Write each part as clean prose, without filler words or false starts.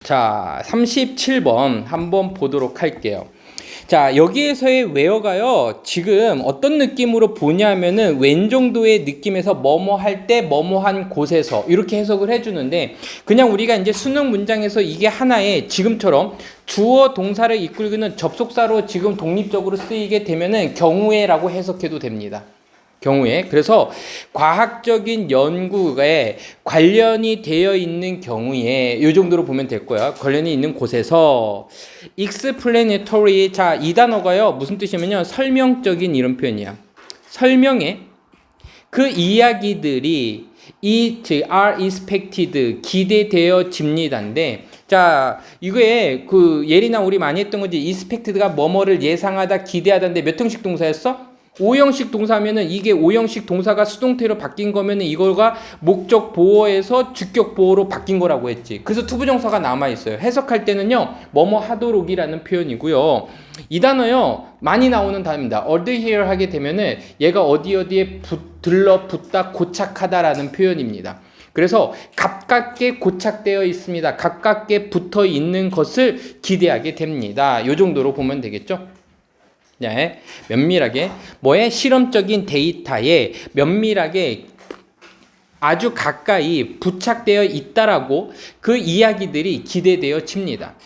자, 37번 한번 보도록 할게요. 자, 여기에서의 where가요, 지금 어떤 느낌으로 보냐면은 웬 정도의 느낌에서 뭐뭐 할 때 뭐뭐한 곳에서 이렇게 해석을 해주는데, 그냥 우리가 이제 수능 문장에서 이게 하나의 지금처럼 주어 동사를 이끌고는 접속사로 지금 독립적으로 쓰이게 되면은 경우에라고 해석해도 됩니다. 경우에. 그래서 과학적인 연구에 관련이 되어 있는 경우에 이 정도로 보면 될 거야. 관련이 있는 곳에서 explanatory, 자, 이 단어가요 무슨 뜻이냐면요, 설명적인 이런 표현이야. 설명에 그 이야기들이 are expected, 기대되어집니다인데, 자, 이거에 그 예리나 우리 많이 했던 거지. expected가 뭐뭐를 예상하다, 기대하다인데 몇 형식 동사였어? 5형식 동사면은 이게 5형식 동사가 수동태로 바뀐 거면은 이거가 목적 보어에서 주격 보어로 바뀐 거라고 했지. 그래서 투부정사가 남아 있어요. 해석할 때는요, 뭐뭐 하도록이라는 표현이고요. 이 단어요, 많이 나오는 단어입니다. adhere 하게 되면은 얘가 어디에 들러붙다, 고착하다라는 표현입니다. 그래서 가깝게 고착되어 있습니다. 가깝게 붙어 있는 것을 기대하게 됩니다. 이 정도로 보면 되겠죠? 네, 면밀하게 뭐에 실험적인 데이터에 면밀하게 아주 가까이 부착되어 있다라고 그 이야기들이 기대되어집니다.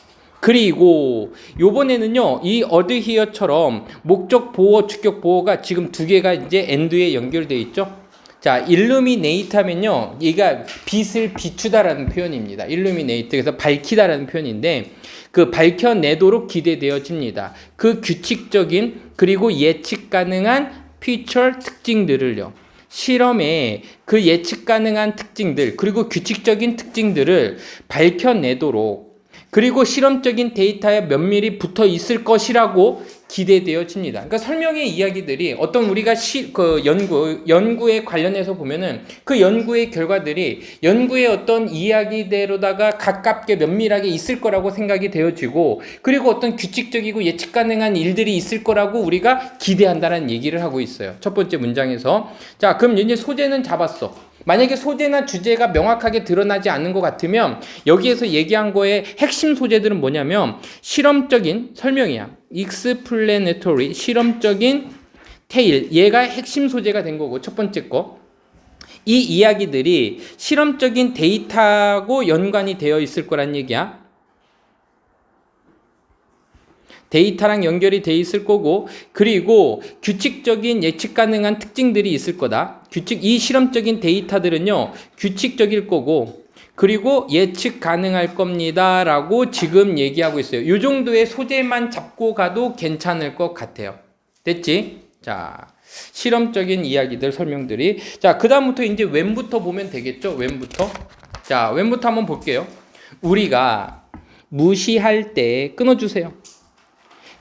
그리고 요번에는요, 이 adhere처럼 목적 보호, 주격 보호가 지금 두 개가 이제 end에 연결되어 있죠. 자, illuminate 하면요, 얘가 빛을 비추다라는 표현입니다. illuminate, 그래서 밝히다라는 표현인데, 그 밝혀내도록 기대되어집니다. 그 규칙적인 그리고 예측 가능한 피처 특징들을요, 실험에 그 예측 가능한 특징들 그리고 규칙적인 특징들을 밝혀내도록, 그리고 실험적인 데이터에 면밀히 붙어 있을 것이라고 기대되어집니다. 그러니까 설명의 이야기들이 어떤 우리가 그 연구에 관련해서 보면은 그 연구의 결과들이 연구의 어떤 이야기대로다가 가깝게 면밀하게 있을 거라고 생각이 되어지고, 그리고 어떤 규칙적이고 예측 가능한 일들이 있을 거라고 우리가 기대한다는 얘기를 하고 있어요. 첫 번째 문장에서. 자, 그럼 이제 소재는 잡았어. 만약에 소재나 주제가 명확하게 드러나지 않는 것 같으면 여기에서 얘기한 거의 핵심 소재들은 뭐냐면 실험적인 설명이야. explanatory, 실험적인 테일, 얘가 핵심 소재가 된 거고, 첫 번째 거. 이 이야기들이 실험적인 데이터하고 연관이 되어 있을 거란 얘기야. 데이터랑 연결이 돼 있을 거고, 그리고 규칙적인 예측 가능한 특징들이 있을 거다. 이 실험적인 데이터들은요, 규칙적일 거고, 그리고 예측 가능할 겁니다 라고 지금 얘기하고 있어요. 이 정도의 소재만 잡고 가도 괜찮을 것 같아요. 됐지? 자, 실험적인 이야기들, 설명들이. 자, 그 다음부터 이제 when부터 보면 되겠죠? when부터. 자, when부터 한번 볼게요. 우리가 무시할 때 끊어주세요.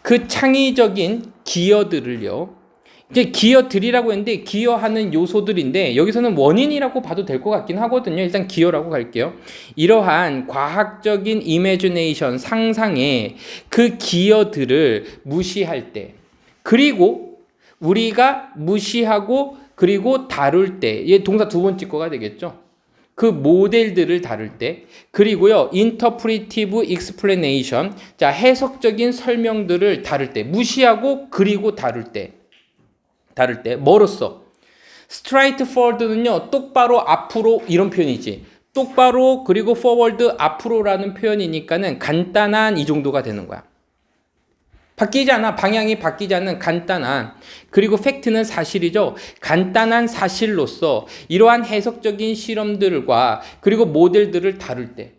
그 창의적인 기여들을요, 이제 기여들이라고 했는데 기여하는 요소들인데 여기서는 원인이라고 봐도 될 것 같긴 하거든요. 일단 기여라고 갈게요. 이러한 과학적인 이미지네이션, 상상의 그 기여들을 무시할 때, 그리고 우리가 무시하고 그리고 다룰 때, 얘 동사 두 번째 거가 되겠죠. 그 모델들을 다룰 때, 그리고요, interpretive explanation, 자, 해석적인 설명들을 다룰 때, 무시하고 그리고 다룰 때 뭐로써? straightforward는요, 똑바로 앞으로, 이런 표현이지. 똑바로 그리고 forward, 앞으로라는 표현이니까는 간단한, 이 정도가 되는 거야. 바뀌지 않아. 방향이 바뀌지 않는 간단한, 그리고 팩트는 사실이죠. 간단한 사실로서 이러한 해석적인 실험들과 그리고 모델들을 다룰 때,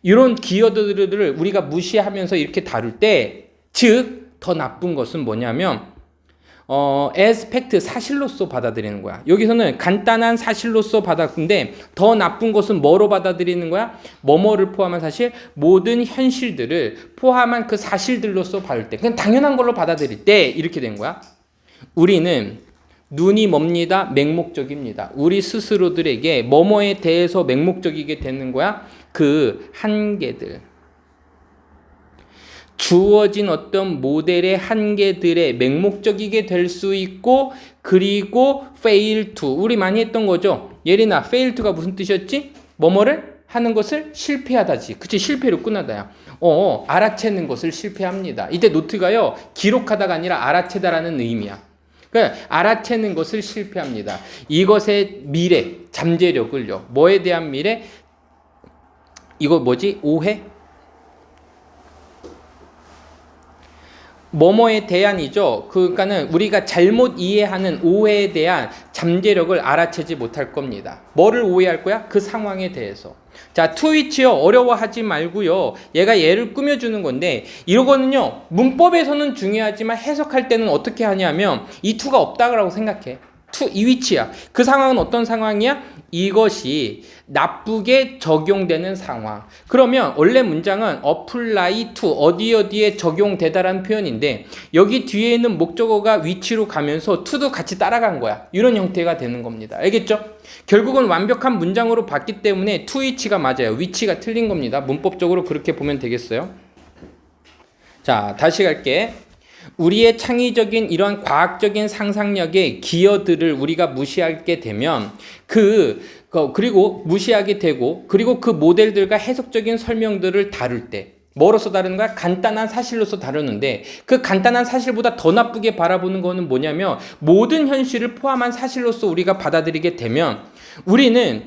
이런 기여들을 우리가 무시하면서 이렇게 다룰 때, 즉 더 나쁜 것은 뭐냐면 as fact, 사실로서 받아들이는 거야. 여기서는 간단한 사실로서 받았는데 더 나쁜 것은 뭐로 받아들이는 거야? 뭐뭐를 포함한 사실, 모든 현실들을 포함한 그 사실들로서 받을 때, 그냥 당연한 걸로 받아들일 때 이렇게 된 거야. 우리는 눈이 뭡니다? 맹목적입니다. 우리 스스로들에게 뭐뭐에 대해서 맹목적이게 되는 거야? 그 한계들, 주어진 어떤 모델의 한계들에 맹목적이게 될 수 있고, 그리고 fail to, 우리 많이 했던 거죠. 예린아, fail to가 무슨 뜻이었지? 뭐뭐를 하는 것을 실패하다지. 그치, 실패로 끝나다야. 알아채는 것을 실패합니다. 이때 노트가요, 기록하다가 아니라 알아채다라는 의미야. 그러니까 알아채는 것을 실패합니다. 이것의 미래, 잠재력을요. 뭐에 대한 미래? 이거 뭐지? 오해? 뭐뭐에 대한이죠. 그러니까는 우리가 잘못 이해하는 오해에 대한 잠재력을 알아채지 못할 겁니다. 뭐를 오해할 거야? 그 상황에 대해서. 자, to which요. 어려워하지 말고요. 얘가 얘를 꾸며주는 건데 이거는요. 문법에서는 중요하지만 해석할 때는 어떻게 하냐면 이 to가 없다고 생각해. to 이 위치야. 그 상황은 어떤 상황이야? 이것이 나쁘게 적용되는 상황. 그러면 원래 문장은 apply to 어디에 적용되다라는 표현인데 여기 뒤에 있는 목적어가 위치로 가면서 to도 같이 따라간 거야. 이런 형태가 되는 겁니다. 알겠죠? 결국은 완벽한 문장으로 봤기 때문에 to 위치가 맞아요. 위치가 틀린 겁니다. 문법적으로 그렇게 보면 되겠어요. 자, 다시 갈게. 우리의 창의적인 이러한 과학적인 상상력의 기여들을 우리가 무시하게 되면 그리고 무시하게 되고 그리고 그 모델들과 해석적인 설명들을 다룰 때 뭐로서 다루는 거야? 간단한 사실로서 다루는데 그 간단한 사실보다 더 나쁘게 바라보는 거는 뭐냐면 모든 현실을 포함한 사실로서 우리가 받아들이게 되면 우리는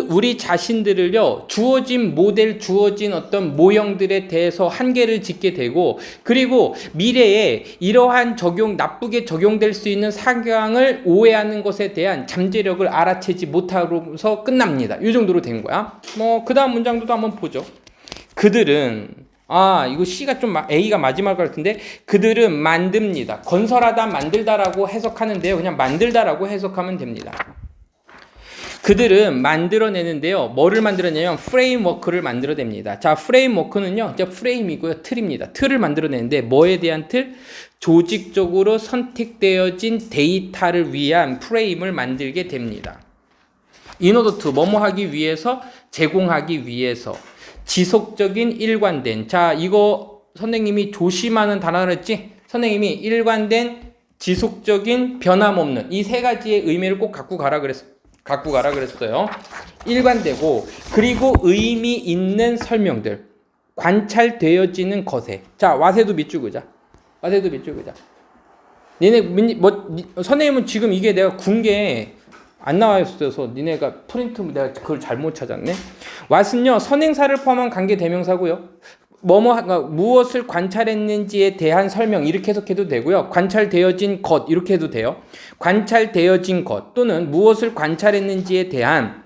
우리 자신들을요 주어진 모델 주어진 어떤 모형들에 대해서 한계를 짓게 되고 그리고 미래에 이러한 나쁘게 적용될 수 있는 상황을 오해하는 것에 대한 잠재력을 알아채지 못하면서 끝납니다. 이 정도로 된 거야. 그 다음 문장도 한번 보죠. 그들은 이거 C가 좀 A가 마지막 것 같은데 그들은 만듭니다. 건설하다 만들다라고 해석하는데요. 그냥 만들다라고 해석하면 됩니다. 그들은 만들어내는데요. 뭐를 만들어내냐면 프레임워크를 만들어냅니다. 자, 프레임워크는요. 이제 프레임이고요. 틀입니다. 틀을 만들어내는데 뭐에 대한 틀? 조직적으로 선택되어진 데이터를 위한 프레임을 만들게 됩니다. In order to 뭐뭐 하기 위해서 제공하기 위해서 지속적인 일관된 자 이거 선생님이 조심하는 단어를 했지? 선생님이 일관된 지속적인 변함없는 이 세 가지의 의미를 꼭 갖고 가라 그랬어요. 일관되고 그리고 의미 있는 설명들 관찰되어지는 것에 자 와세도 밑줄 그자. 니네 선생님은 지금 이게 내가 군게 안 나와 있어서 니네가 프린트 내가 그걸 잘못 찾았네. 왓은요 선행사를 포함한 관계 대명사고요. 무엇을 관찰했는지에 대한 설명 이렇게 해석해도 되고요. 관찰되어진 것 이렇게 해도 돼요. 관찰되어진 것 또는 무엇을 관찰했는지에 대한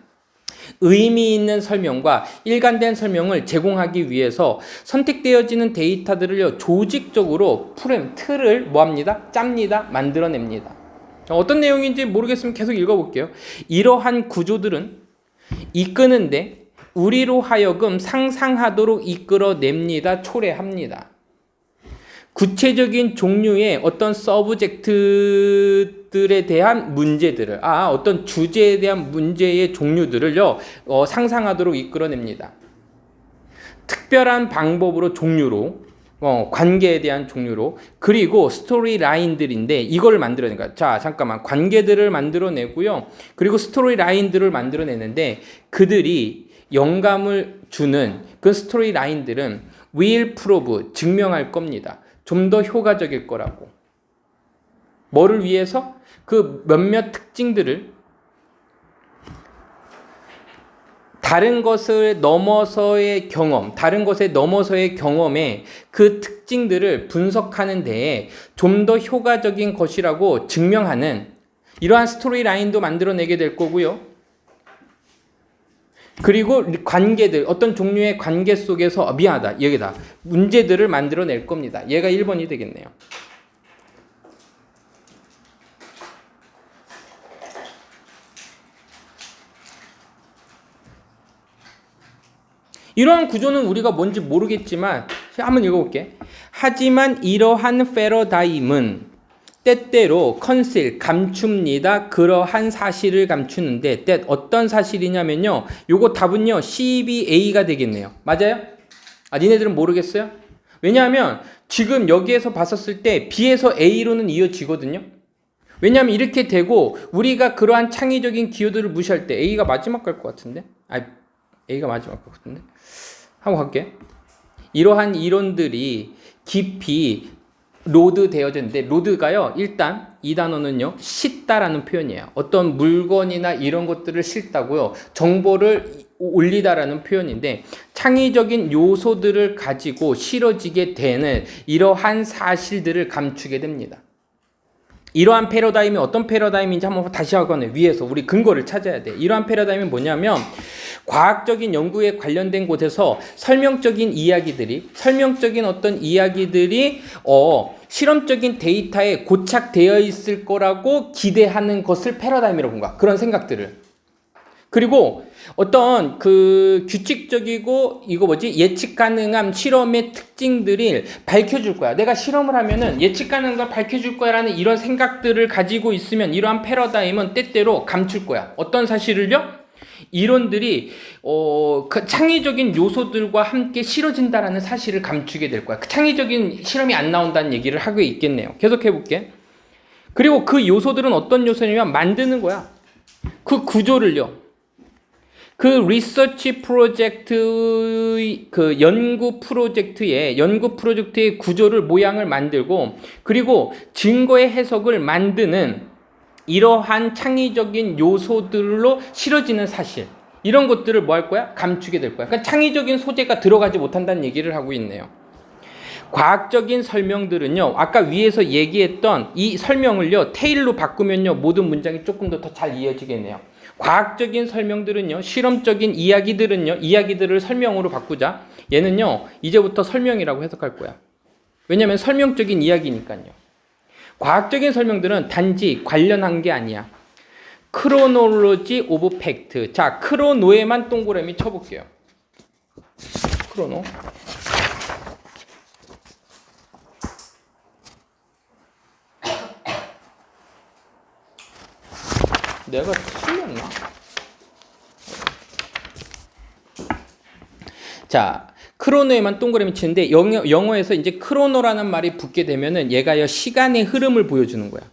의미 있는 설명과 일관된 설명을 제공하기 위해서 선택되어지는 데이터들을요 조직적으로 틀을 뭐합니다? 짭니다. 만들어냅니다. 어떤 내용인지 모르겠으면 계속 읽어볼게요. 이러한 구조들은 이끄는데 우리로 하여금 상상하도록 이끌어냅니다. 초래합니다. 구체적인 종류의 어떤 서브젝트들에 대한 문제들을 어떤 주제에 대한 문제의 종류들을요 상상하도록 이끌어냅니다. 특별한 방법으로 종류로 관계에 대한 종류로 그리고 스토리 라인들인데 이걸 만들어낸 거야. 자 잠깐만 관계들을 만들어내고요. 그리고 스토리 라인들을 만들어내는데 그들이 영감을 주는 그 스토리 라인들은 will prove 증명할 겁니다. 좀 더 효과적일 거라고. 뭐를 위해서? 그 몇몇 특징들을 다른 것에 넘어서의 경험에 그 특징들을 분석하는 데에 좀 더 효과적인 것이라고 증명하는 이러한 스토리 라인도 만들어내게 될 거고요. 그리고 관계들, 어떤 종류의 관계 속에서 미안하다, 여기다 문제들을 만들어낼 겁니다. 얘가 1번이 되겠네요. 이러한 구조는 우리가 뭔지 모르겠지만 한번 읽어볼게. 하지만 이러한 패러다임은 때때로 감춥니다. 그러한 사실을 감추는데 어떤 사실이냐면요. 요거 답은요. C, B, A가 되겠네요. 맞아요? 니네들은 모르겠어요? 왜냐하면 지금 여기에서 봤었을 때 B에서 A로는 이어지거든요. 왜냐하면 이렇게 되고 우리가 그러한 창의적인 기호들을 무시할 때 A가 마지막 갈 것 같은데? A가 마지막 것 같은데. 하고 갈게. 이러한 이론들이 깊이 로드되어졌는데 로드가요. 일단 이 단어는요. 싣다라는 표현이에요. 어떤 물건이나 이런 것들을 싣다고요. 정보를 올리다라는 표현인데 창의적인 요소들을 가지고 실어지게 되는 이러한 사실들을 감추게 됩니다. 이러한 패러다임이 어떤 패러다임인지 한번 다시 하거든요. 위에서 우리 근거를 찾아야 돼. 이러한 패러다임이 뭐냐면 과학적인 연구에 관련된 곳에서 설명적인 어떤 이야기들이 실험적인 데이터에 고착되어 있을 거라고 기대하는 것을 패러다임이라고 본 거야. 그런 생각들을. 그리고 어떤 그 규칙적이고 예측 가능한 실험의 특징들을 밝혀줄 거야. 내가 실험을 하면은 예측 가능한 걸 밝혀줄 거야라는 이런 생각들을 가지고 있으면 이러한 패러다임은 때때로 감출 거야. 어떤 사실을요? 이론들이 그 창의적인 요소들과 함께 실어진다라는 사실을 감추게 될 거야. 그 창의적인 실험이 안 나온다는 얘기를 하고 있겠네요. 계속해 볼게. 그리고 그 요소들은 어떤 요소냐면 만드는 거야. 그 구조를요. 그 리서치 프로젝트 연구 프로젝트의 구조를 모양을 만들고 그리고 증거의 해석을 만드는 이러한 창의적인 요소들로 실어지는 사실 이런 것들을 뭐 할 거야? 감추게 될 거야. 그러니까 창의적인 소재가 들어가지 못한다는 얘기를 하고 있네요. 과학적인 설명들은요. 아까 위에서 얘기했던 이 설명을요. 테일로 바꾸면요. 모든 문장이 조금 더 잘 이어지겠네요. 과학적인 설명들은요. 실험적인 이야기들을 설명으로 바꾸자. 얘는요. 이제부터 설명이라고 해석할 거야. 왜냐하면 설명적인 이야기니까요. 과학적인 설명들은 단지 관련한 게 아니야. 크로놀로지 오브 팩트. 자, 크로노에만 동그라미 쳐볼게요. 크로노. 내가 틀렸나? 자, 크로노에만 동그라미 치는데 영어에서 이제 크로노라는 말이 붙게 되면은 얘가요 시간의 흐름을 보여주는 거야.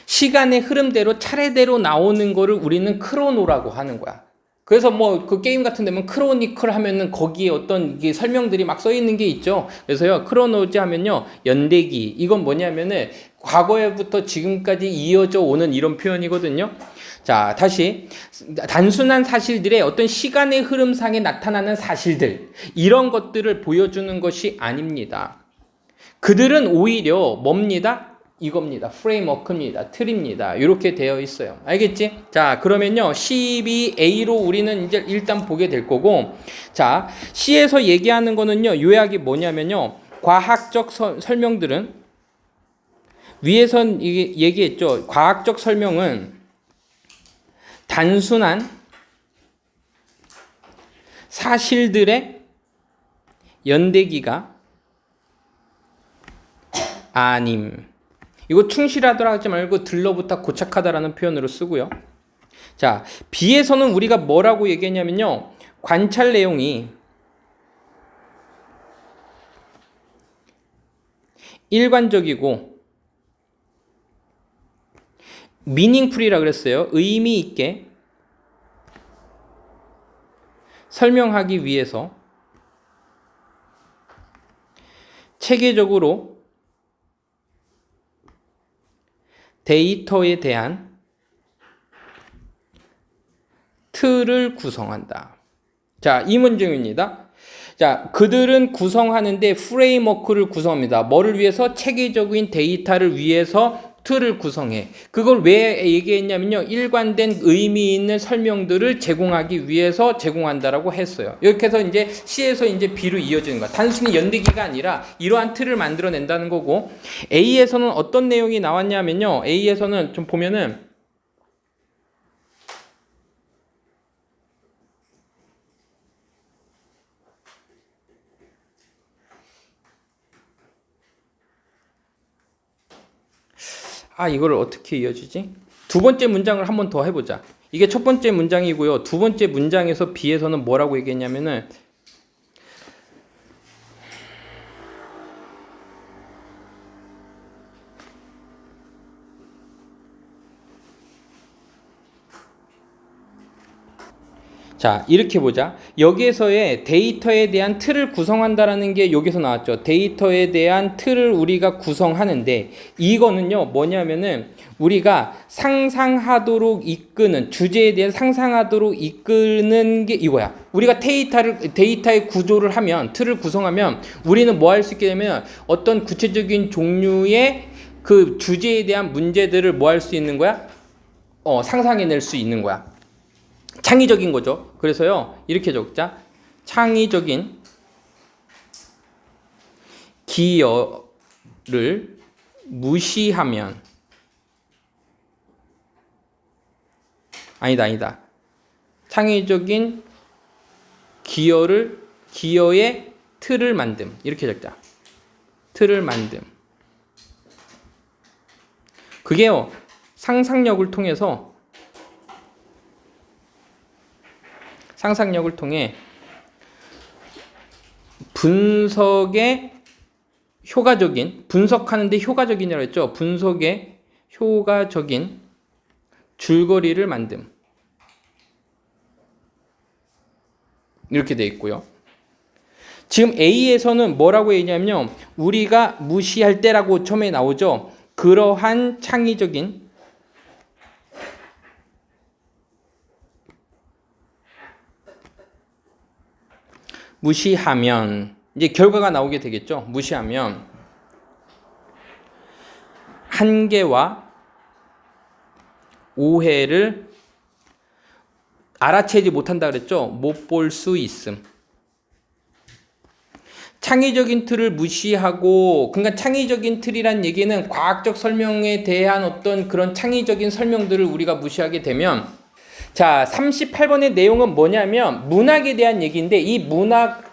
시간의 흐름대로 차례대로 나오는 거를 우리는 크로노라고 하는 거야. 그래서 뭐 그 게임 같은 데면 크로니클 하면은 거기에 어떤 이게 설명들이 막 써 있는 게 있죠. 그래서요 크로노지 하면요 연대기 이건 뭐냐면은 과거에부터 지금까지 이어져 오는 이런 표현이거든요. 자, 다시 단순한 사실들의 어떤 시간의 흐름상에 나타나는 사실들 이런 것들을 보여주는 것이 아닙니다. 그들은 오히려 뭡니다? 이겁니다. 프레임워크입니다. 틀입니다. 이렇게 되어 있어요. 알겠지? 자, 그러면요. 12A로 우리는 이제 일단 보게 될 거고 자, C에서 얘기하는 거는요. 요약이 뭐냐면요. 과학적 설명들은 위에선 이게 얘기했죠. 과학적 설명은 단순한 사실들의 연대기가 아님. 이거 충실하더라 하지 말고 들러붙어 고착하다라는 표현으로 쓰고요. 자, B에서는 우리가 뭐라고 얘기했냐면요. 관찰 내용이 일관적이고 meaningful이라 그랬어요. 의미 있게 설명하기 위해서 체계적으로 데이터에 대한 틀을 구성한다. 자, 이 문장입니다. 자, 그들은 구성하는데 프레임워크를 구성합니다. 뭐를 위해서? 체계적인 데이터를 위해서 틀을 구성해. 그걸 왜 얘기했냐면요. 일관된 의미 있는 설명들을 제공하기 위해서 제공한다라고 했어요. 이렇게 해서 이제 C에서 이제 B로 이어지는 거야. 단순히 연대기가 아니라 이러한 틀을 만들어낸다는 거고 A에서는 어떤 내용이 나왔냐면요. A에서는 좀 보면은 이거를 어떻게 이어지지? 두 번째 문장을 한번 더 해보자. 이게 첫 번째 문장이고요. 두 번째 문장에서 B에서는 뭐라고 얘기했냐면은 자, 이렇게 보자. 여기에서의 데이터에 대한 틀을 구성한다라는 게 여기서 나왔죠. 데이터에 대한 틀을 우리가 구성하는데 이거는요, 뭐냐면은 우리가 상상하도록 이끄는 주제에 대한 상상하도록 이끄는 게 이거야. 우리가 데이터의 구조를 하면 틀을 구성하면 우리는 뭐 할 수 있게 되면 어떤 구체적인 종류의 그 주제에 대한 문제들을 뭐 할 수 있는 거야? 상상해낼 수 있는 거야. 창의적인 거죠. 그래서요, 이렇게 적자. 창의적인 기여를 무시하면 아니다. 창의적인 기여의 틀을 만듦. 이렇게 적자. 틀을 만듦. 그게요, 상상력을 통해 분석하는데 효과적인이라고 했죠. 분석의 효과적인 줄거리를 만듦. 이렇게 돼 있고요. 지금 A에서는 뭐라고 얘기하냐면 우리가 무시할 때라고 처음에 나오죠. 그러한 창의적인 무시하면 이제 결과가 나오게 되겠죠. 무시하면 한계와 오해를 알아채지 못한다 그랬죠. 못 볼 수 있음. 창의적인 틀을 무시하고, 그러니까 창의적인 틀이란 얘기는 과학적 설명에 대한 어떤 그런 창의적인 설명들을 우리가 무시하게 되면, 자, 38번의 내용은 뭐냐면 문학에 대한 얘기인데 이 문학이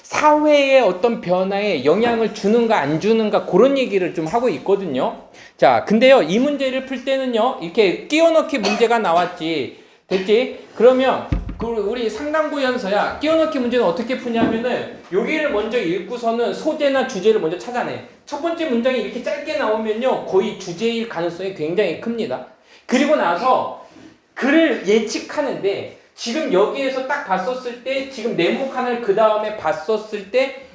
사회의 어떤 변화에 영향을 주는가 안 주는가 그런 얘기를 좀 하고 있거든요. 자, 근데요, 이 문제를 풀 때는요, 이렇게 끼워넣기 문제가 나왔지. 됐지? 그러면 우리 상당부연서야 끼워넣기 문제는 어떻게 푸냐면은 여기를 먼저 읽고서는 소재나 주제를 먼저 찾아내. 첫 번째 문장이 이렇게 짧게 나오면요, 거의 주제일 가능성이 굉장히 큽니다. 그리고 나서 글을 예측하는데 지금 여기에서 딱 봤었을 때 지금 네모 칸을 그 다음에 봤었을 때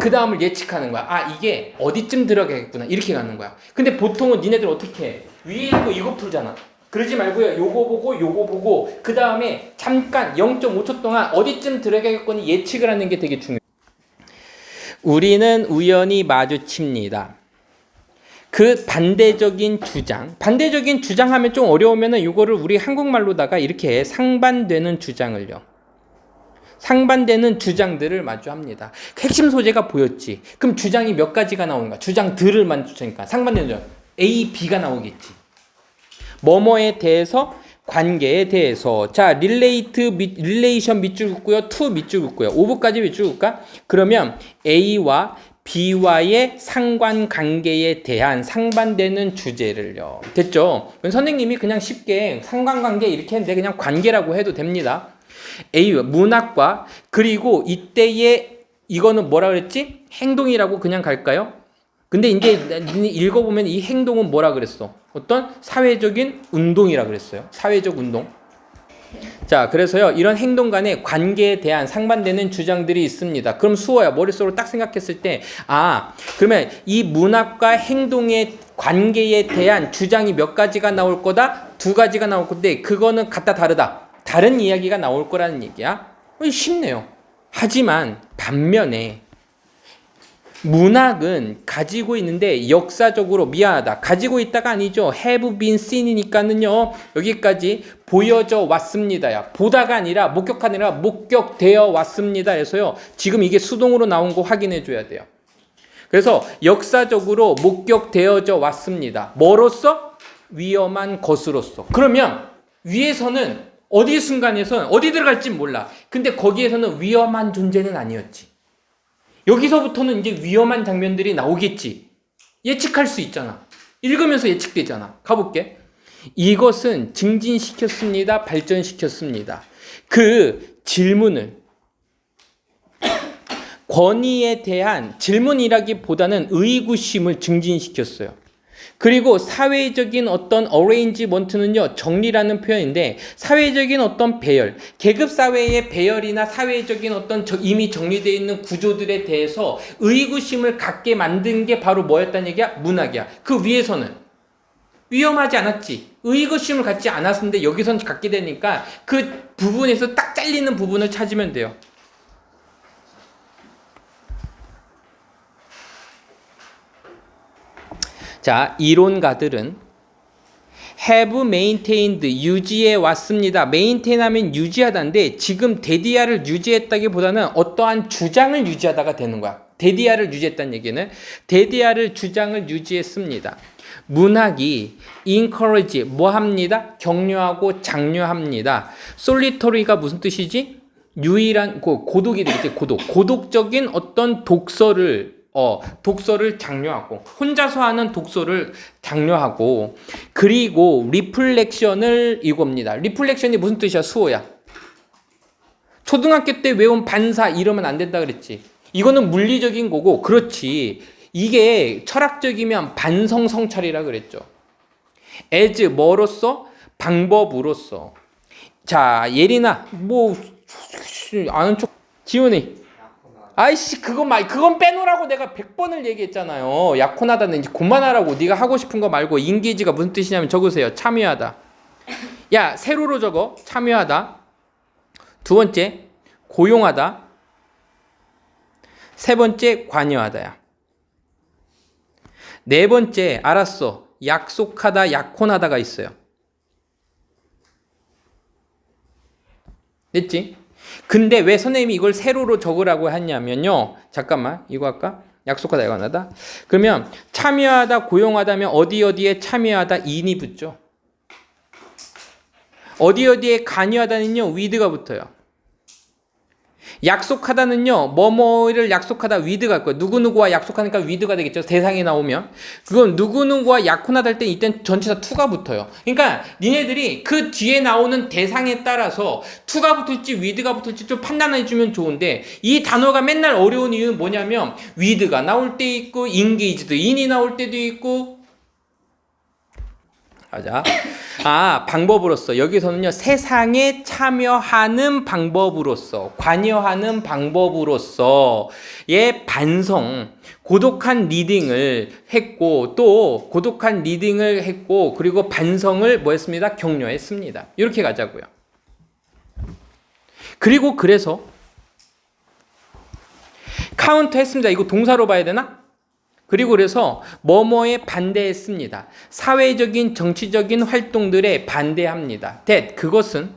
그 다음을 예측하는 거야. 아, 이게 어디쯤 들어가겠구나 이렇게 가는 거야. 근데 보통은 니네들 어떻게 해? 위에 있고 이거 풀잖아. 그러지 말고요. 요거 보고 그 다음에 잠깐 0.5초 동안 어디쯤 들어가겠거니 예측을 하는 게 되게 중요해요. 우리는 우연히 마주칩니다. 그 반대적인 주장 하면 좀 어려우면은 이거를 우리 한국말로다가 이렇게 상반되는 주장들을 마주합니다. 핵심 소재가 보였지. 그럼 주장이 몇 가지가 나오는가? 주장들을 마주치니까 상반되는 주장 A, B가 나오겠지. 뭐뭐에 대해서, 관계에 대해서. 자, 릴레이션 밑줄 긋고요. to 밑줄 긋고요. 5부까지 밑줄 긋까? 그러면 A와 B와의 상관관계에 대한 상반되는 주제를요. 됐죠? 선생님이 그냥 쉽게 상관관계 이렇게 했는데 그냥 관계라고 해도 됩니다. A, 문학과, 그리고 이때의 이거는 뭐라 그랬지? 행동이라고 그냥 갈까요? 근데 이제 읽어보면 이 행동은 뭐라 그랬어? 어떤 사회적인 운동이라 그랬어요. 사회적 운동. 자, 그래서요, 이런 행동 간의 관계에 대한 상반되는 주장들이 있습니다. 그럼 수어야. 머릿속으로 딱 생각했을 때, 그러면 이 문학과 행동의 관계에 대한 주장이 몇 가지가 나올 거다? 2가지가 나올 건데, 그거는 같다, 다르다. 다른 이야기가 나올 거라는 얘기야. 쉽네요. 하지만, 반면에, 문학은 가지고 있는데 역사적으로 미안하다. 가지고 있다가 아니죠. have been seen이니까는요. 여기까지 보여져 왔습니다야. 보다가 아니라 목격하느라 목격되어 왔습니다. 해서요. 지금 이게 수동으로 나온 거 확인해 줘야 돼요. 그래서 역사적으로 목격되어져 왔습니다. 뭐로써? 위험한 것으로서. 그러면 위에서는 어디 순간에서는 어디 들어갈지 몰라. 근데 거기에서는 위험한 존재는 아니었지. 여기서부터는 이제 위험한 장면들이 나오겠지. 예측할 수 있잖아. 읽으면서 예측되잖아. 가볼게. 이것은 증진시켰습니다. 발전시켰습니다. 그 질문을 권위에 대한 질문이라기보다는 의구심을 증진시켰어요. 그리고 사회적인 어떤 어레인지먼트는요, 정리라는 표현인데, 사회적인 어떤 배열, 계급 사회의 배열이나 사회적인 어떤 이미 정리되어 있는 구조들에 대해서 의구심을 갖게 만든 게 바로 뭐였다는 얘기야? 문학이야. 그 위에서는 위험하지 않았지. 의구심을 갖지 않았는데 여기선 갖게 되니까 그 부분에서 딱 잘리는 부분을 찾으면 돼요. 자, 이론가들은 have maintained, 유지해 왔습니다. maintain 하면 유지하다인데 지금 데디아를 유지했다기보다는 어떠한 주장을 유지하다가 되는 거야. 데디아를 유지했다는 얘기는 데디아를 주장을 유지했습니다. 문학이 encourage, 뭐 합니다? 격려하고 장려합니다. solitary가 무슨 뜻이지? 유일한, 고독이 되겠지, 고독적인 어떤 독서를 장려하고, 혼자서 하는 독서를 장려하고, 그리고 리플렉션을 이겁니다. 리플렉션이 무슨 뜻이야? 수호야. 초등학교 때 외운 반사 이러면 안 된다 그랬지. 이거는 물리적인 거고, 그렇지. 이게 철학적이면 반성 성찰이라 그랬죠. as 뭐로서? 방법으로서. 자, 예린아, 뭐 아는 척. 지훈이. 아이씨, 그건 빼놓으라고 내가 100번을 얘기했잖아요. 약혼하다는 이제 그만하라고. 네가 하고 싶은 거 말고. 인게이지가 무슨 뜻이냐면 적으세요. 참여하다. 야, 세로로 적어. 참여하다. 두 번째, 고용하다. 세 번째, 관여하다야. 네 번째, 알았어. 약속하다, 약혼하다가 있어요. 됐지? 근데 왜 선생님이 이걸 세로로 적으라고 했냐면요. 잠깐만, 이거 할까? 약속하다, 약혼하다. 그러면 참여하다, 고용하다면 어디에 참여하다, 인이 붙죠. 어디에 관여하다는요, with가 붙어요. 약속하다는요, 뭐뭐를 약속하다 with가 할 거예요. 누구누구와 약속하니까 with가 되겠죠. 대상이 나오면. 그건 누구누구와 약혼하다 할 때 이땐 전치사 to가 붙어요. 그러니까 니네들이 그 뒤에 나오는 대상에 따라서 to가 붙을지 with가 붙을지 좀 판단해 주면 좋은데, 이 단어가 맨날 어려운 이유는 뭐냐면 with가 나올 때 있고 engage도 in이 나올 때도 있고. 가자. 방법으로서. 여기서는요, 세상에 참여하는 방법으로서, 관여하는 방법으로서의 반성, 고독한 리딩을 했고, 또 고독한 리딩을 했고, 그리고 반성을 뭐 했습니다? 격려했습니다. 이렇게 가자고요. 그리고 그래서 카운트 했습니다. 이거 동사로 봐야 되나? 그리고 그래서 뭐뭐에 반대했습니다. 사회적인 정치적인 활동들에 반대합니다. 그것은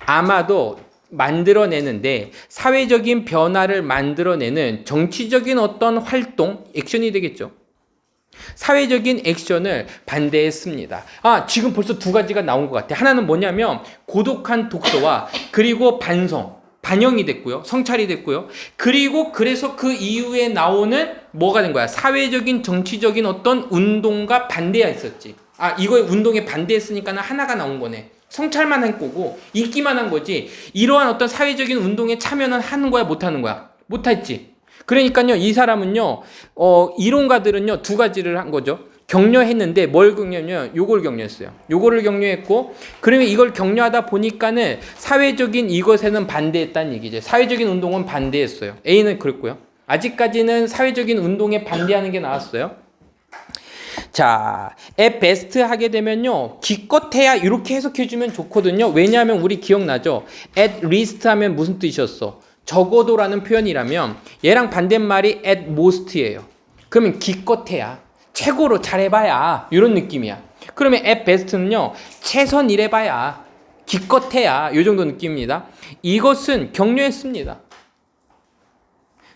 아마도 만들어내는데 사회적인 변화를 만들어내는 정치적인 어떤 활동, 액션이 되겠죠. 사회적인 액션을 반대했습니다. 지금 벌써 두 가지가 나온 것 같아. 하나는 뭐냐면 고독한 독서와 그리고 반영이 됐고요. 성찰이 됐고요. 그리고 그래서 그 이후에 나오는 뭐가 된 거야? 사회적인 정치적인 어떤 운동과 반대가 있었지. 이거에 운동에 반대했으니까 하나가 나온 거네. 성찰만 한 거고 읽기만 한 거지. 이러한 어떤 사회적인 운동에 참여는 하는 거야, 못 하는 거야? 못 했지. 그러니까요, 이 사람은요, 이론가들은요, 두 가지를 한 거죠. 격려했는데 뭘 격려했냐면 요걸 격려했어요. 요거를 격려했고, 그러면 이걸 격려하다 보니까는 사회적인 이것에는 반대했다는 얘기죠. 사회적인 운동은 반대했어요. A는 그랬고요. 아직까지는 사회적인 운동에 반대하는 게 나왔어요. 자, at best 하게 되면요, 기껏해야 이렇게 해석해주면 좋거든요. 왜냐하면 우리 기억나죠? at least 하면 무슨 뜻이었어? 적어도라는 표현이라면 얘랑 반대말이 at most예요. 그러면 기껏해야, 최고로 잘해봐야, 이런 느낌이야. 그러면 at best는요, 최선 일해봐야, 기껏해야, 이 정도 느낌입니다. 이것은 격려했습니다.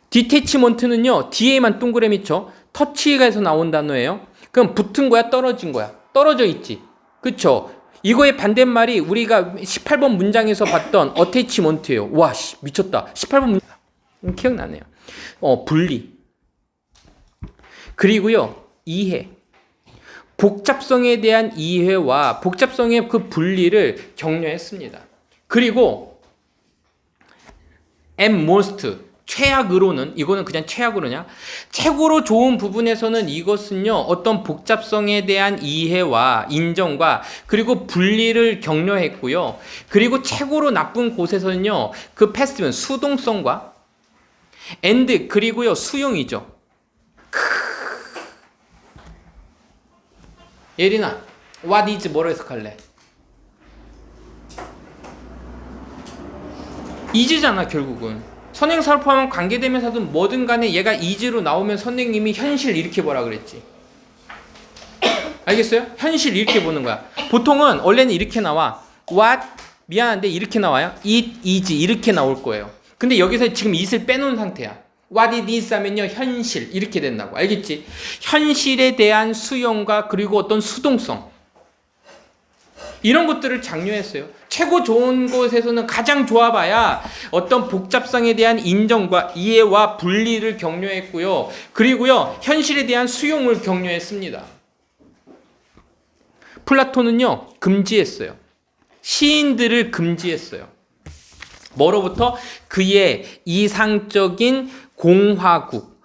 디태치먼트는요, 뒤에만 동그라미 쳐. 터치가에서 나온 단어예요. 그럼 붙은 거야, 떨어진 거야? 떨어져 있지. 그쵸? 이거의 반대말이 우리가 18번 문장에서 봤던 어태치먼트예요. 와, 미쳤다. 18번 문장 기억나네요. 분리. 그리고요, 이해. 복잡성에 대한 이해와 복잡성의 그 분리를 격려했습니다. 그리고 at most, 최악으로는 이거는 그냥 최악으로냐? 최고로 좋은 부분에서는 이것은요 어떤 복잡성에 대한 이해와 인정과 그리고 분리를 격려했고요. 그리고 최고로 나쁜 곳에서는요 그 패스트면 수동성과 and 그리고요 수용이죠. 예린아, what is 뭐로 해석할래? is잖아 결국은. 선행사를 포함한 관계대명사든 뭐든 간에 얘가 is로 나오면 선생님이 현실 이렇게 보라 그랬지. 알겠어요? 현실 이렇게 보는 거야. 보통은 원래는 이렇게 나와. what 미안한데 이렇게 나와요. it is 이렇게 나올 거예요. 근데 여기서 지금 it을 빼놓은 상태야. what it is 하면요 현실 이렇게 된다고. 알겠지? 현실에 대한 수용과 그리고 어떤 수동성 이런 것들을 장려했어요. 최고 좋은 곳에서는 가장 좋아봐야 어떤 복잡성에 대한 인정과 이해와 분리를 격려했고요. 그리고요 현실에 대한 수용을 격려했습니다. 플라톤은요 금지했어요. 시인들을 금지했어요. 뭐로부터? 그의 이상적인 공화국.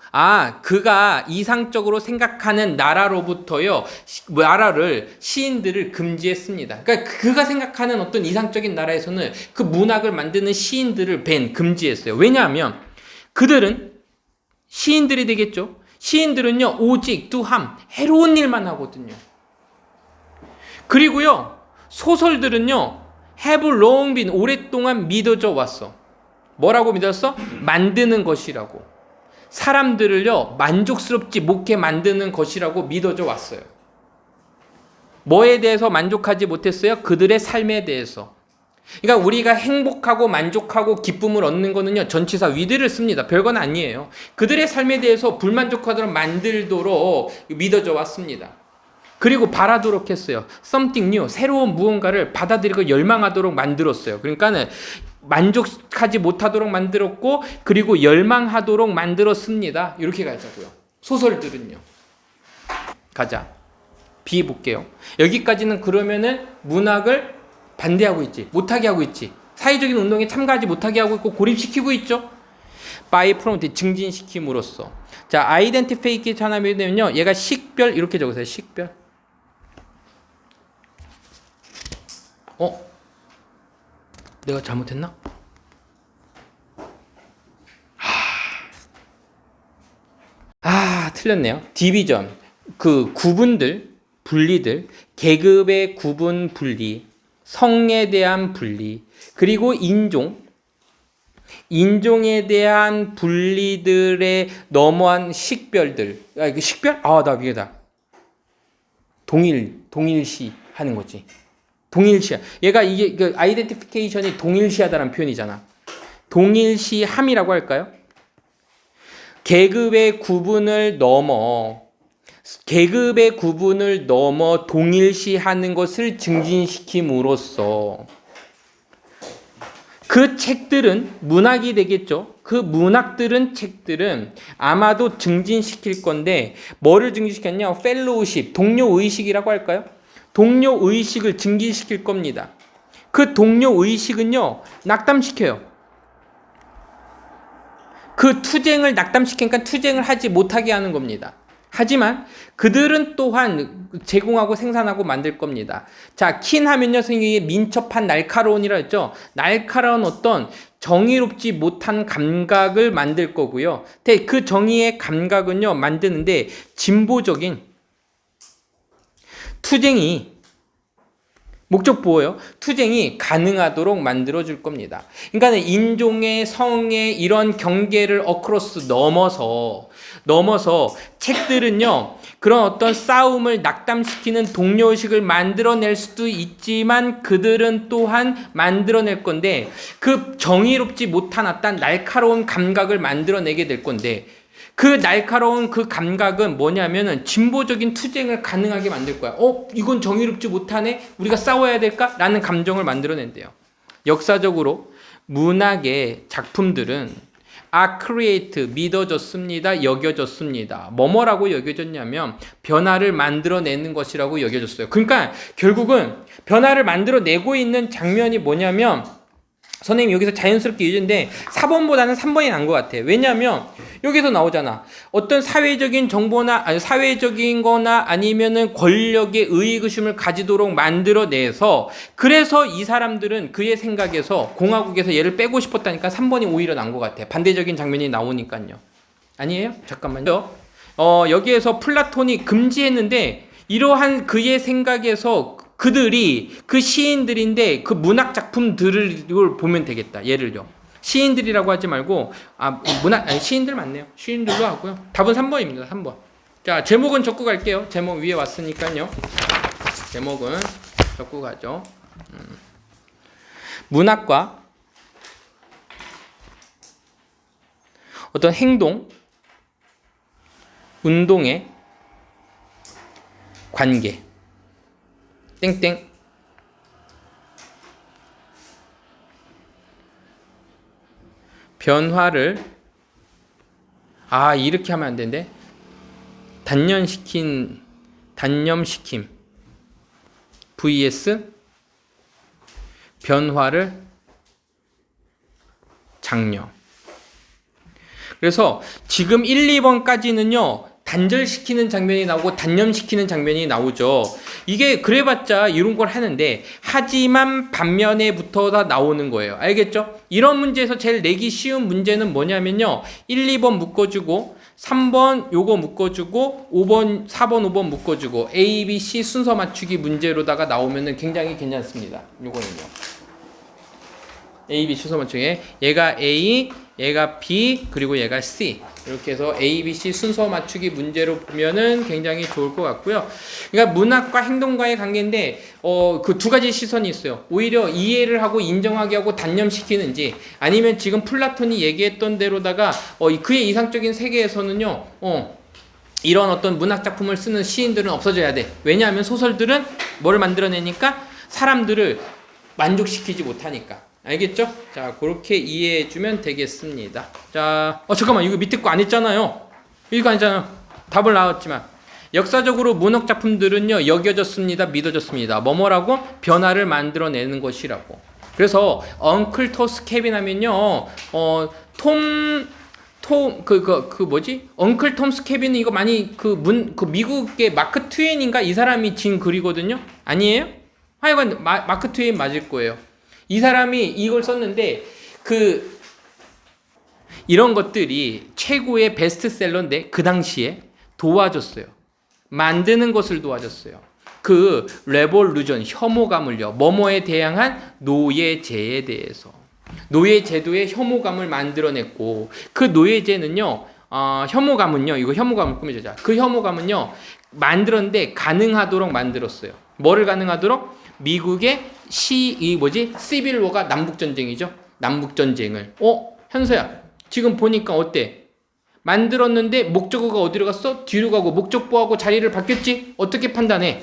그가 이상적으로 생각하는 나라로부터요, 나라를, 시인들을 금지했습니다. 그러니까 그가 생각하는 어떤 이상적인 나라에서는 그 문학을 만드는 시인들을 금지했어요. 왜냐하면 그들은 시인들이 되겠죠. 시인들은요, 오직 뚜함, 해로운 일만 하거든요. 그리고요, 소설들은요, have long been, 오랫동안 믿어져 왔어. 뭐라고 믿었어? 만드는 것이라고. 사람들을요 만족스럽지 못하게 만드는 것이라고 믿어져 왔어요. 뭐에 대해서 만족하지 못했어요? 그들의 삶에 대해서. 그러니까 우리가 행복하고 만족하고 기쁨을 얻는 거는요 전치사 with를 씁니다. 별건 아니에요. 그들의 삶에 대해서 불만족하도록 만들도록 믿어져 왔습니다. 그리고 바라도록 했어요. something new, 새로운 무언가를 받아들이고 열망하도록 만들었어요. 그러니까는 만족하지 못하도록 만들었고 그리고 열망하도록 만들었습니다. 이렇게 가자고요. 소설들은요. 가자. B 볼게요. 여기까지는 그러면은 문학을 반대하고 있지. 못하게 하고 있지. 사회적인 운동에 참가하지 못하게 하고 있고 고립시키고 있죠. by promote, 증진시킴으로써. 자, identification 하면요. 얘가 식별 이렇게 적으세요. 식별. 내가 잘못했나? 틀렸네요. 디비전, 그 구분들, 분리들, 계급의 구분 분리, 성에 대한 분리, 그리고 인종에 대한 분리들에 넘어한 식별들. 이거 식별? 나 위에다. 동일시 하는 거지. 동일시야. 얘가 이게 그 아이덴티피케이션이 동일시하다는 표현이잖아. 동일시함이라고 할까요? 계급의 구분을 넘어 동일시하는 것을 증진시킴으로써 그 책들은 문학이 되겠죠. 그 문학들은 책들은 아마도 증진시킬 건데 뭐를 증진시켰냐? 펠로우십, 동료의식이라고 할까요? 동료의식을 증진시킬 겁니다. 그 동료의식은요 낙담시켜요. 그 투쟁을 낙담시키니까 투쟁을 하지 못하게 하는 겁니다. 하지만 그들은 또한 제공하고 생산하고 만들 겁니다. 자, 킨 하면요 선생님이 민첩한 날카로운이라 했죠. 날카로운 어떤 정의롭지 못한 감각을 만들 거고요. 그 정의의 감각은요 만드는데 진보적인 투쟁이 목적 보호요. 투쟁이 가능하도록 만들어줄 겁니다. 그러니까 인종의 성의 이런 경계를 어크로스 넘어서 책들은요. 그런 어떤 싸움을 낙담시키는 동료의식을 만들어낼 수도 있지만 그들은 또한 만들어낼 건데 그 정의롭지 못한 어떤 날카로운 감각을 만들어내게 될 건데 그 날카로운 그 감각은 뭐냐면은 진보적인 투쟁을 가능하게 만들 거야. 이건 정의롭지 못하네? 우리가 싸워야 될까? 라는 감정을 만들어낸대요. 역사적으로 문학의 작품들은 create, 믿어졌습니다. 여겨졌습니다. 뭐라고 여겨졌냐면 변화를 만들어내는 것이라고 여겨졌어요. 그러니까 결국은 변화를 만들어내고 있는 장면이 뭐냐면 선생님 여기서 자연스럽게 유지인데 4번보다는 3번이 난 것 같아. 왜냐하면 여기서 나오잖아. 어떤 사회적인 정보나 아니 사회적인 거나 아니면은 권력의 의구심을 가지도록 만들어내서 그래서 이 사람들은 그의 생각에서 공화국에서 얘를 빼고 싶었다니까 3번이 오히려 난 것 같아. 반대적인 장면이 나오니까요. 아니에요? 잠깐만요. 여기에서 플라톤이 금지했는데 이러한 그의 생각에서 그들이 그 시인들인데 그 문학 작품들을 보면 되겠다. 예를요. 시인들이라고 하지 말고 시인들 맞네요. 시인들로 하고요. 답은 3번입니다. 3번. 자, 제목은 적고 갈게요. 제목 위에 왔으니까요. 제목은 적고 가죠. 문학과 어떤 행동, 운동의 관계. 땡땡. 변화를 이렇게 하면 안 되는데 단념시킴 vs 변화를 장려. 그래서 지금 1, 2번까지는요 단절시키는 장면이 나오고 단념시키는 장면이 나오죠. 이게 그래봤자 이런 걸 하는데 하지만 반면에 붙어다 나오는 거예요. 알겠죠? 이런 문제에서 제일 내기 쉬운 문제는 뭐냐면요 1, 2번 묶어주고 3번 요거 묶어주고 5번, 4번, 5번 묶어주고 A, B, C 순서 맞추기 문제로다가 나오면은 굉장히 괜찮습니다. 요거는요 A, B 순서 맞추기 얘가 A, 얘가 B, 그리고 얘가 C 이렇게 해서 A, B, C 순서 맞추기 문제로 보면은 굉장히 좋을 것 같고요. 그러니까 문학과 행동과의 관계인데 그 두 가지 시선이 있어요. 오히려 이해를 하고 인정하게 하고 단념시키는지 아니면 지금 플라톤이 얘기했던 대로다가 그의 이상적인 세계에서는요 이런 어떤 문학 작품을 쓰는 시인들은 없어져야 돼. 왜냐하면 소설들은 뭐를 만들어내니까 사람들을 만족시키지 못하니까. 알겠죠? 자, 그렇게 이해해주면 되겠습니다. 자, 잠깐만, 이거 밑에 거 안 했잖아요. 이거 아니잖아요. 답을 나왔지만. 역사적으로 문학 작품들은요, 여겨졌습니다. 믿어졌습니다. 뭐뭐라고? 변화를 만들어내는 것이라고. 그래서, 엉클 토스 케빈 하면요, 엉클 톰스 케빈은 이거 많이, 미국의 마크 트웨인인가? 이 사람이 진 글이거든요? 아니에요? 하여간, 마크 트웨인 맞을 거예요. 이 사람이 이걸 썼는데 이런 것들이 최고의 베스트셀러인데 그 당시에 도와줬어요. 만드는 것을 도와줬어요. 그 레볼루션 혐오감을요. 뭐뭐에 대항한 노예제에 대해서 노예제도의 혐오감을 만들어냈고 그 노예제는요. 혐오감은요. 이거 혐오감을 꾸며주자. 그 혐오감은요. 만들었는데 가능하도록 만들었어요. 뭐를 가능하도록? 미국의 시빌워가 남북전쟁이죠. 남북전쟁을. 현서야, 지금 보니까 어때? 만들었는데 목적어가 어디로 갔어? 뒤로 가고 목적보하고 자리를 바뀌었지? 어떻게 판단해?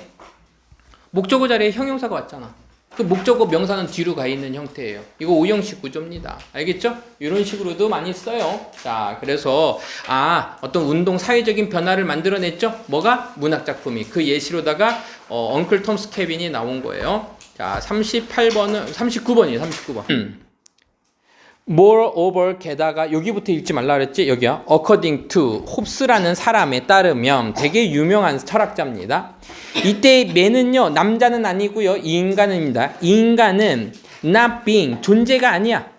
목적어 자리에 형용사가 왔잖아. 그 목적어 명사는 뒤로 가 있는 형태예요. 이거 오형식 구조입니다. 알겠죠? 이런 식으로도 많이 써요. 자, 그래서 어떤 운동 사회적인 변화를 만들어냈죠. 뭐가? 문학작품이. 그 예시로다가 엉클 톰스 케빈이 나온 거예요. 자, 39번이에요. 39번. Moreover, 게다가 여기부터 읽지 말라 그랬지? 여기야. According to 홉스라는 사람에 따르면 되게 유명한 철학자입니다. 이때 man은요 남자는 아니고요 인간입니다. 인간은 not being 존재가 아니야.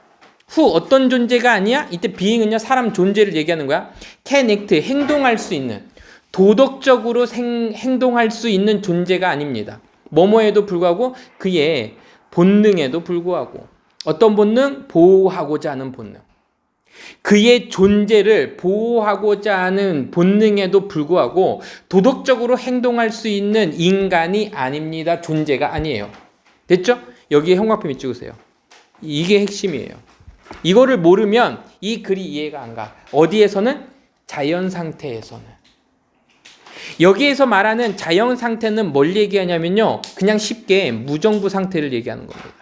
who 어떤 존재가 아니야? 이때 being은요 사람 존재를 얘기하는 거야. can act 행동할 수 있는 도덕적으로 행동할 수 있는 존재가 아닙니다. 뭐뭐에도 불구하고 그의 본능에도 불구하고 어떤 본능? 보호하고자 하는 본능. 그의 존재를 보호하고자 하는 본능에도 불구하고 도덕적으로 행동할 수 있는 인간이 아닙니다. 존재가 아니에요. 됐죠? 여기에 형광펜 찍으세요. 이게 핵심이에요. 이거를 모르면 이 글이 이해가 안 가. 어디에서는? 자연 상태에서는. 여기에서 말하는 자연 상태는 뭘 얘기하냐면요. 그냥 쉽게 무정부 상태를 얘기하는 겁니다.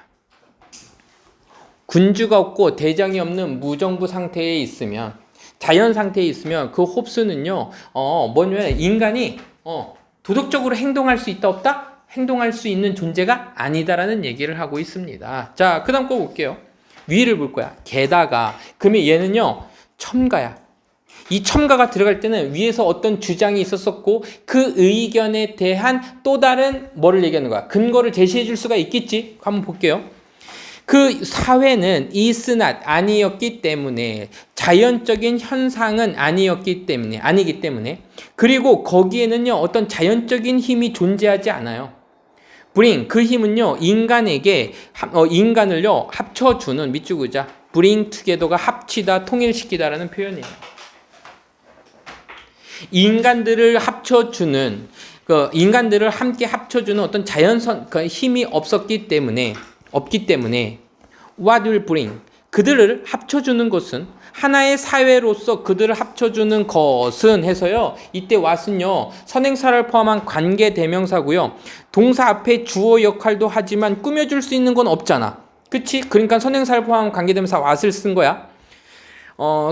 군주가 없고 대장이 없는 무정부 상태에 있으면 자연 상태에 있으면 그 홉스는요 뭐냐면 인간이 도덕적으로 행동할 수 있다 없다? 행동할 수 있는 존재가 아니다라는 얘기를 하고 있습니다. 자, 그 다음 거 볼게요. 위를 볼 거야. 게다가. 그러면 얘는요, 첨가야. 이 첨가가 들어갈 때는 위에서 어떤 주장이 있었었고 그 의견에 대한 또 다른 뭐를 얘기하는 거야. 근거를 제시해 줄 수가 있겠지. 한번 볼게요. 그 사회는 is not 아니었기 때문에 자연적인 현상은 아니기 때문에 그리고 거기에는요 어떤 자연적인 힘이 존재하지 않아요. bring 그 힘은요 인간을요 합쳐주는 밑줄 그자 bring together가 합치다 통일시키다라는 표현이에요. 인간들을 합쳐주는 인간들을 함께 합쳐주는 어떤 자연선 힘이 없기 때문에 what will bring 그들을 합쳐주는 것은 하나의 사회로서 그들을 합쳐주는 것은 해서요. 이때 what은요 선행사를 포함한 관계 대명사고요. 동사 앞에 주어 역할도 하지만 꾸며줄 수 있는 건 없잖아. 그치? 그러니까 선행사를 포함한 관계 대명사 what을 쓴 거야.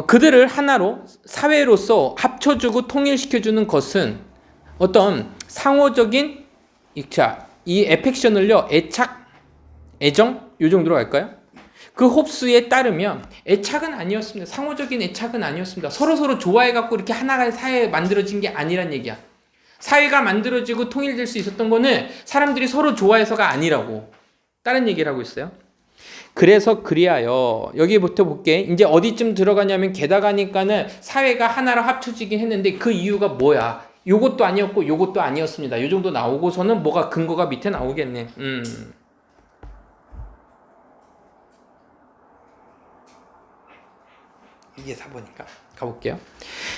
그들을 하나로 사회로서 합쳐주고 통일시켜주는 것은 어떤 상호적인 이 에펙션을요 애착, 애정 요 정도로 갈까요? 그 홉스에 따르면 애착은 아니었습니다. 상호적인 애착은 아니었습니다. 서로 좋아해갖고 이렇게 하나가 사회에 만들어진 게 아니란 얘기야. 사회가 만들어지고 통일될 수 있었던 거는 사람들이 서로 좋아해서가 아니라고 다른 얘기를 하고 있어요. 그래서 그리하여 여기부터 볼게. 이제 어디쯤 들어가냐면 게다가니까는 사회가 하나로 합쳐지긴 했는데 그 이유가 뭐야? 요것도 아니었고 요것도 아니었습니다. 요 정도 나오고서는 뭐가 근거가 밑에 나오겠네. 이게 4번이니까 가볼게요.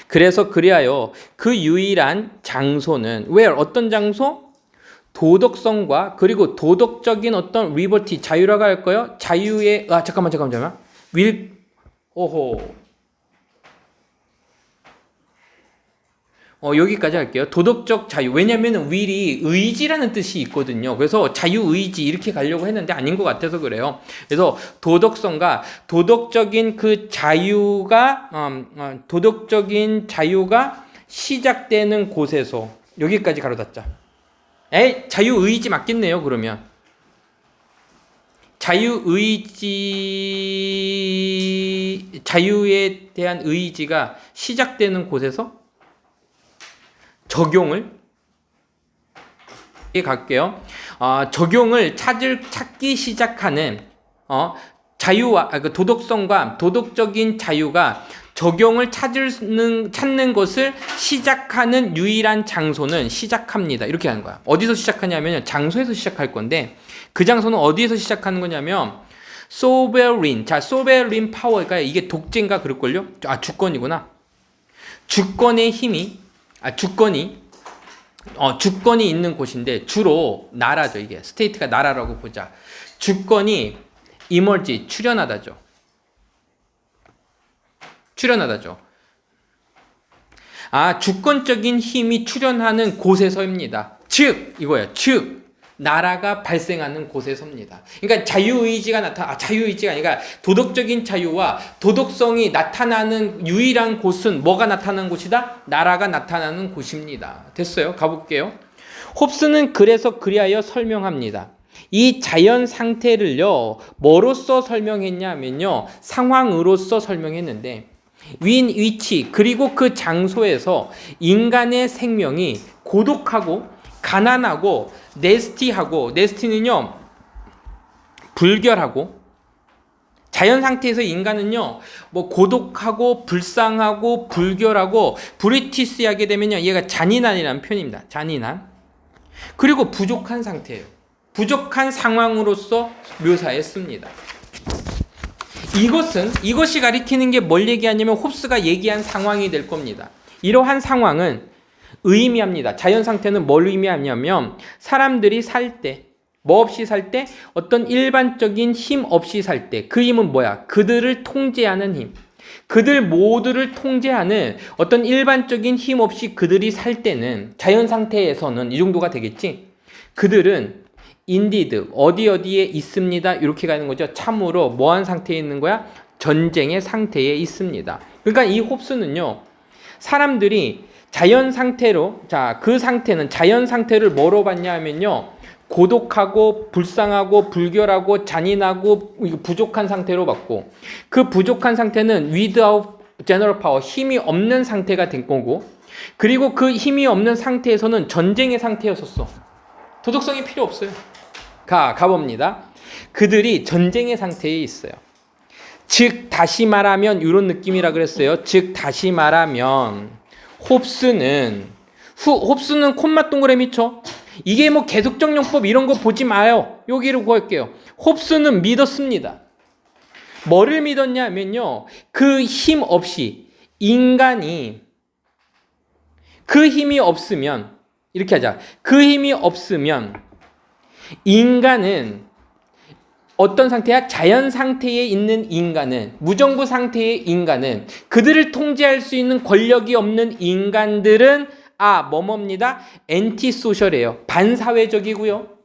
그래서 그리하여 그 유일한 장소는 where 어떤 장소? 도덕성과 그리고 도덕적인 어떤 리버티 자유라고 할까요? 자유의 잠깐만 여기까지 할게요. 도덕적 자유. 왜냐면 will이 의지라는 뜻이 있거든요. 그래서 자유의지 이렇게 가려고 했는데 아닌 것 같아서 그래요. 그래서 도덕성과 도덕적인 그 자유가 도덕적인 자유가 시작되는 곳에서 여기까지 가로닫자. 자유의지 맞겠네요. 그러면 자유에 대한 의지가 시작되는 곳에서 적용을 갈게요. 적용을 찾기 시작하는 자유와 도덕성과 도덕적인 자유가 적용을 찾는 것을 시작하는 유일한 장소는 시작합니다. 이렇게 하는 거야. 어디서 시작하냐면 장소에서 시작할 건데 그 장소는 어디에서 시작하는 거냐면 소베린. 자, 소베린 파워가 이게 독재인가 그럴걸요? 주권이구나. 주권의 힘이 주권이 있는 곳인데 주로 나라죠. 이게 스테이트가 나라라고 보자. 주권이 emerge 출현하다죠. 주권적인 힘이 출현하는 곳에서입니다. 즉 나라가 발생하는 곳에서입니다. 그러니까 자유의지가 아니라 도덕적인 자유와 도덕성이 나타나는 유일한 곳은 뭐가 나타나는 곳이다? 나라가 나타나는 곳입니다. 됐어요? 가볼게요. 홉스는 그래서 그리하여 설명합니다. 이 자연 상태를요, 뭐로써 설명했냐면요, 상황으로서 설명했는데, 위치, 그리고 그 장소에서 인간의 생명이 고독하고, 가난하고, 네스티는요, 불결하고, 자연 상태에서 인간은요, 고독하고, 불쌍하고, 불결하고, 브리티스하게 되면요, 얘가 잔인한이라는 표현입니다. 잔인한. 그리고 부족한 상태예요. 부족한 상황으로서 묘사했습니다. 이것이 가리키는 게 뭘 얘기하냐면 홉스가 얘기한 상황이 될 겁니다. 이러한 상황은 의미합니다. 자연 상태는 뭘 의미하냐면 사람들이 살 때, 뭐 없이 살 때? 어떤 일반적인 힘 없이 살 때. 그 힘은 뭐야? 그들을 통제하는 힘. 그들 모두를 통제하는 어떤 일반적인 힘 없이 그들이 살 때는 자연 상태에서는 이 정도가 되겠지. 그들은 indeed 어디에 있습니다. 이렇게 가는 거죠. 참으로 뭐한 상태에 있는 거야? 전쟁의 상태에 있습니다. 그러니까 이 홉스는요. 사람들이 자연 상태로 그 상태는 자연 상태를 뭐로 봤냐 하면요. 고독하고 불쌍하고 불결하고 잔인하고 부족한 상태로 봤고, 그 부족한 상태는 without general power, 힘이 없는 상태가 된 거고, 그리고 그 힘이 없는 상태에서는 전쟁의 상태였었어. 도덕성이 필요 없어요. 가봅니다. 그들이 전쟁의 상태에 있어요. 즉 다시 말하면 이런 느낌이라 그랬어요. 즉 다시 말하면 홉스는 콤마 동그라미 쳐. 이게 뭐 계속적 용법 이런 거 보지 마요. 여기를 구할게요. 홉스는 믿었습니다. 뭐를 믿었냐면요, 그 힘 없이 인간이, 그 힘이 없으면, 이렇게 하자. 그 힘이 없으면 인간은 어떤 상태야? 자연 상태에 있는 인간은, 무정부 상태의 인간은, 그들을 통제할 수 있는 권력이 없는 인간들은 뭐뭐입니다. 엔티소셜이에요. 반사회적이고요.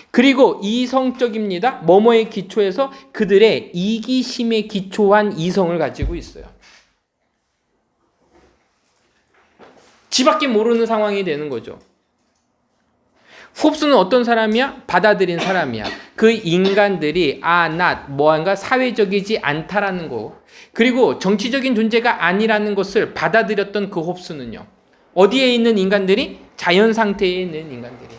그리고 이성적입니다. 뭐뭐의 기초에서 그들의 이기심에 기초한 이성을 가지고 있어요. 지밖에 모르는 상황이 되는 거죠. 홉스는 어떤 사람이야? 받아들인 사람이야. 그 인간들이 뭔가 사회적이지 않다라는 거, 그리고 정치적인 존재가 아니라는 것을 받아들였던 그 홉스는요, 어디에 있는 인간들이? 자연 상태에 있는 인간들이.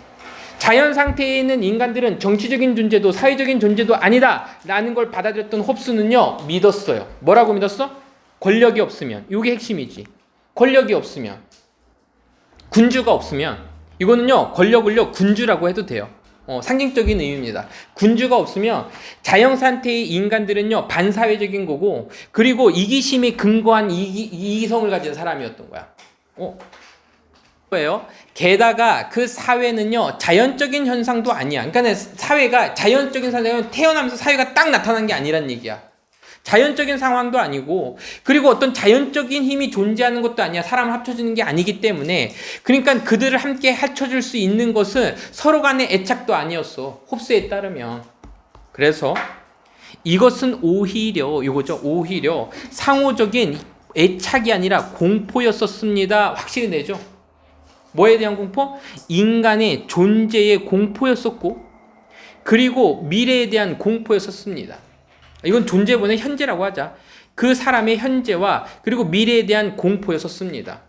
자연 상태에 있는 인간들은 정치적인 존재도 사회적인 존재도 아니다 라는 걸 받아들였던 홉스는요, 믿었어요. 뭐라고 믿었어? 권력이 없으면, 이게 핵심이지. 권력이 없으면, 군주가 없으면, 이거는요, 권력을요 군주라고 해도 돼요. 상징적인 의미입니다. 군주가 없으면 자연 상태의 인간들은요 반사회적인 거고, 그리고 이기심에 근거한 이성을 가진 사람이었던 거야. 거예요. 게다가 그 사회는요 자연적인 현상도 아니야. 그러니까 사회가 자연적인 상황은 태어나면서 사회가 딱 나타난 게 아니란 얘기야. 자연적인 상황도 아니고, 그리고 어떤 자연적인 힘이 존재하는 것도 아니야. 사람을 합쳐지는 게 아니기 때문에, 그러니까 그들을 함께 합쳐줄 수 있는 것은 서로 간의 애착도 아니었어. 홉스에 따르면. 그래서 이것은 오히려 상호적인 애착이 아니라 공포였었습니다. 확실히 내죠. 뭐에 대한 공포? 인간의 존재의 공포였었고, 그리고 미래에 대한 공포였었습니다. 이건 존재본의 현재라고 하자. 그 사람의 현재와 그리고 미래에 대한 공포였었습니다.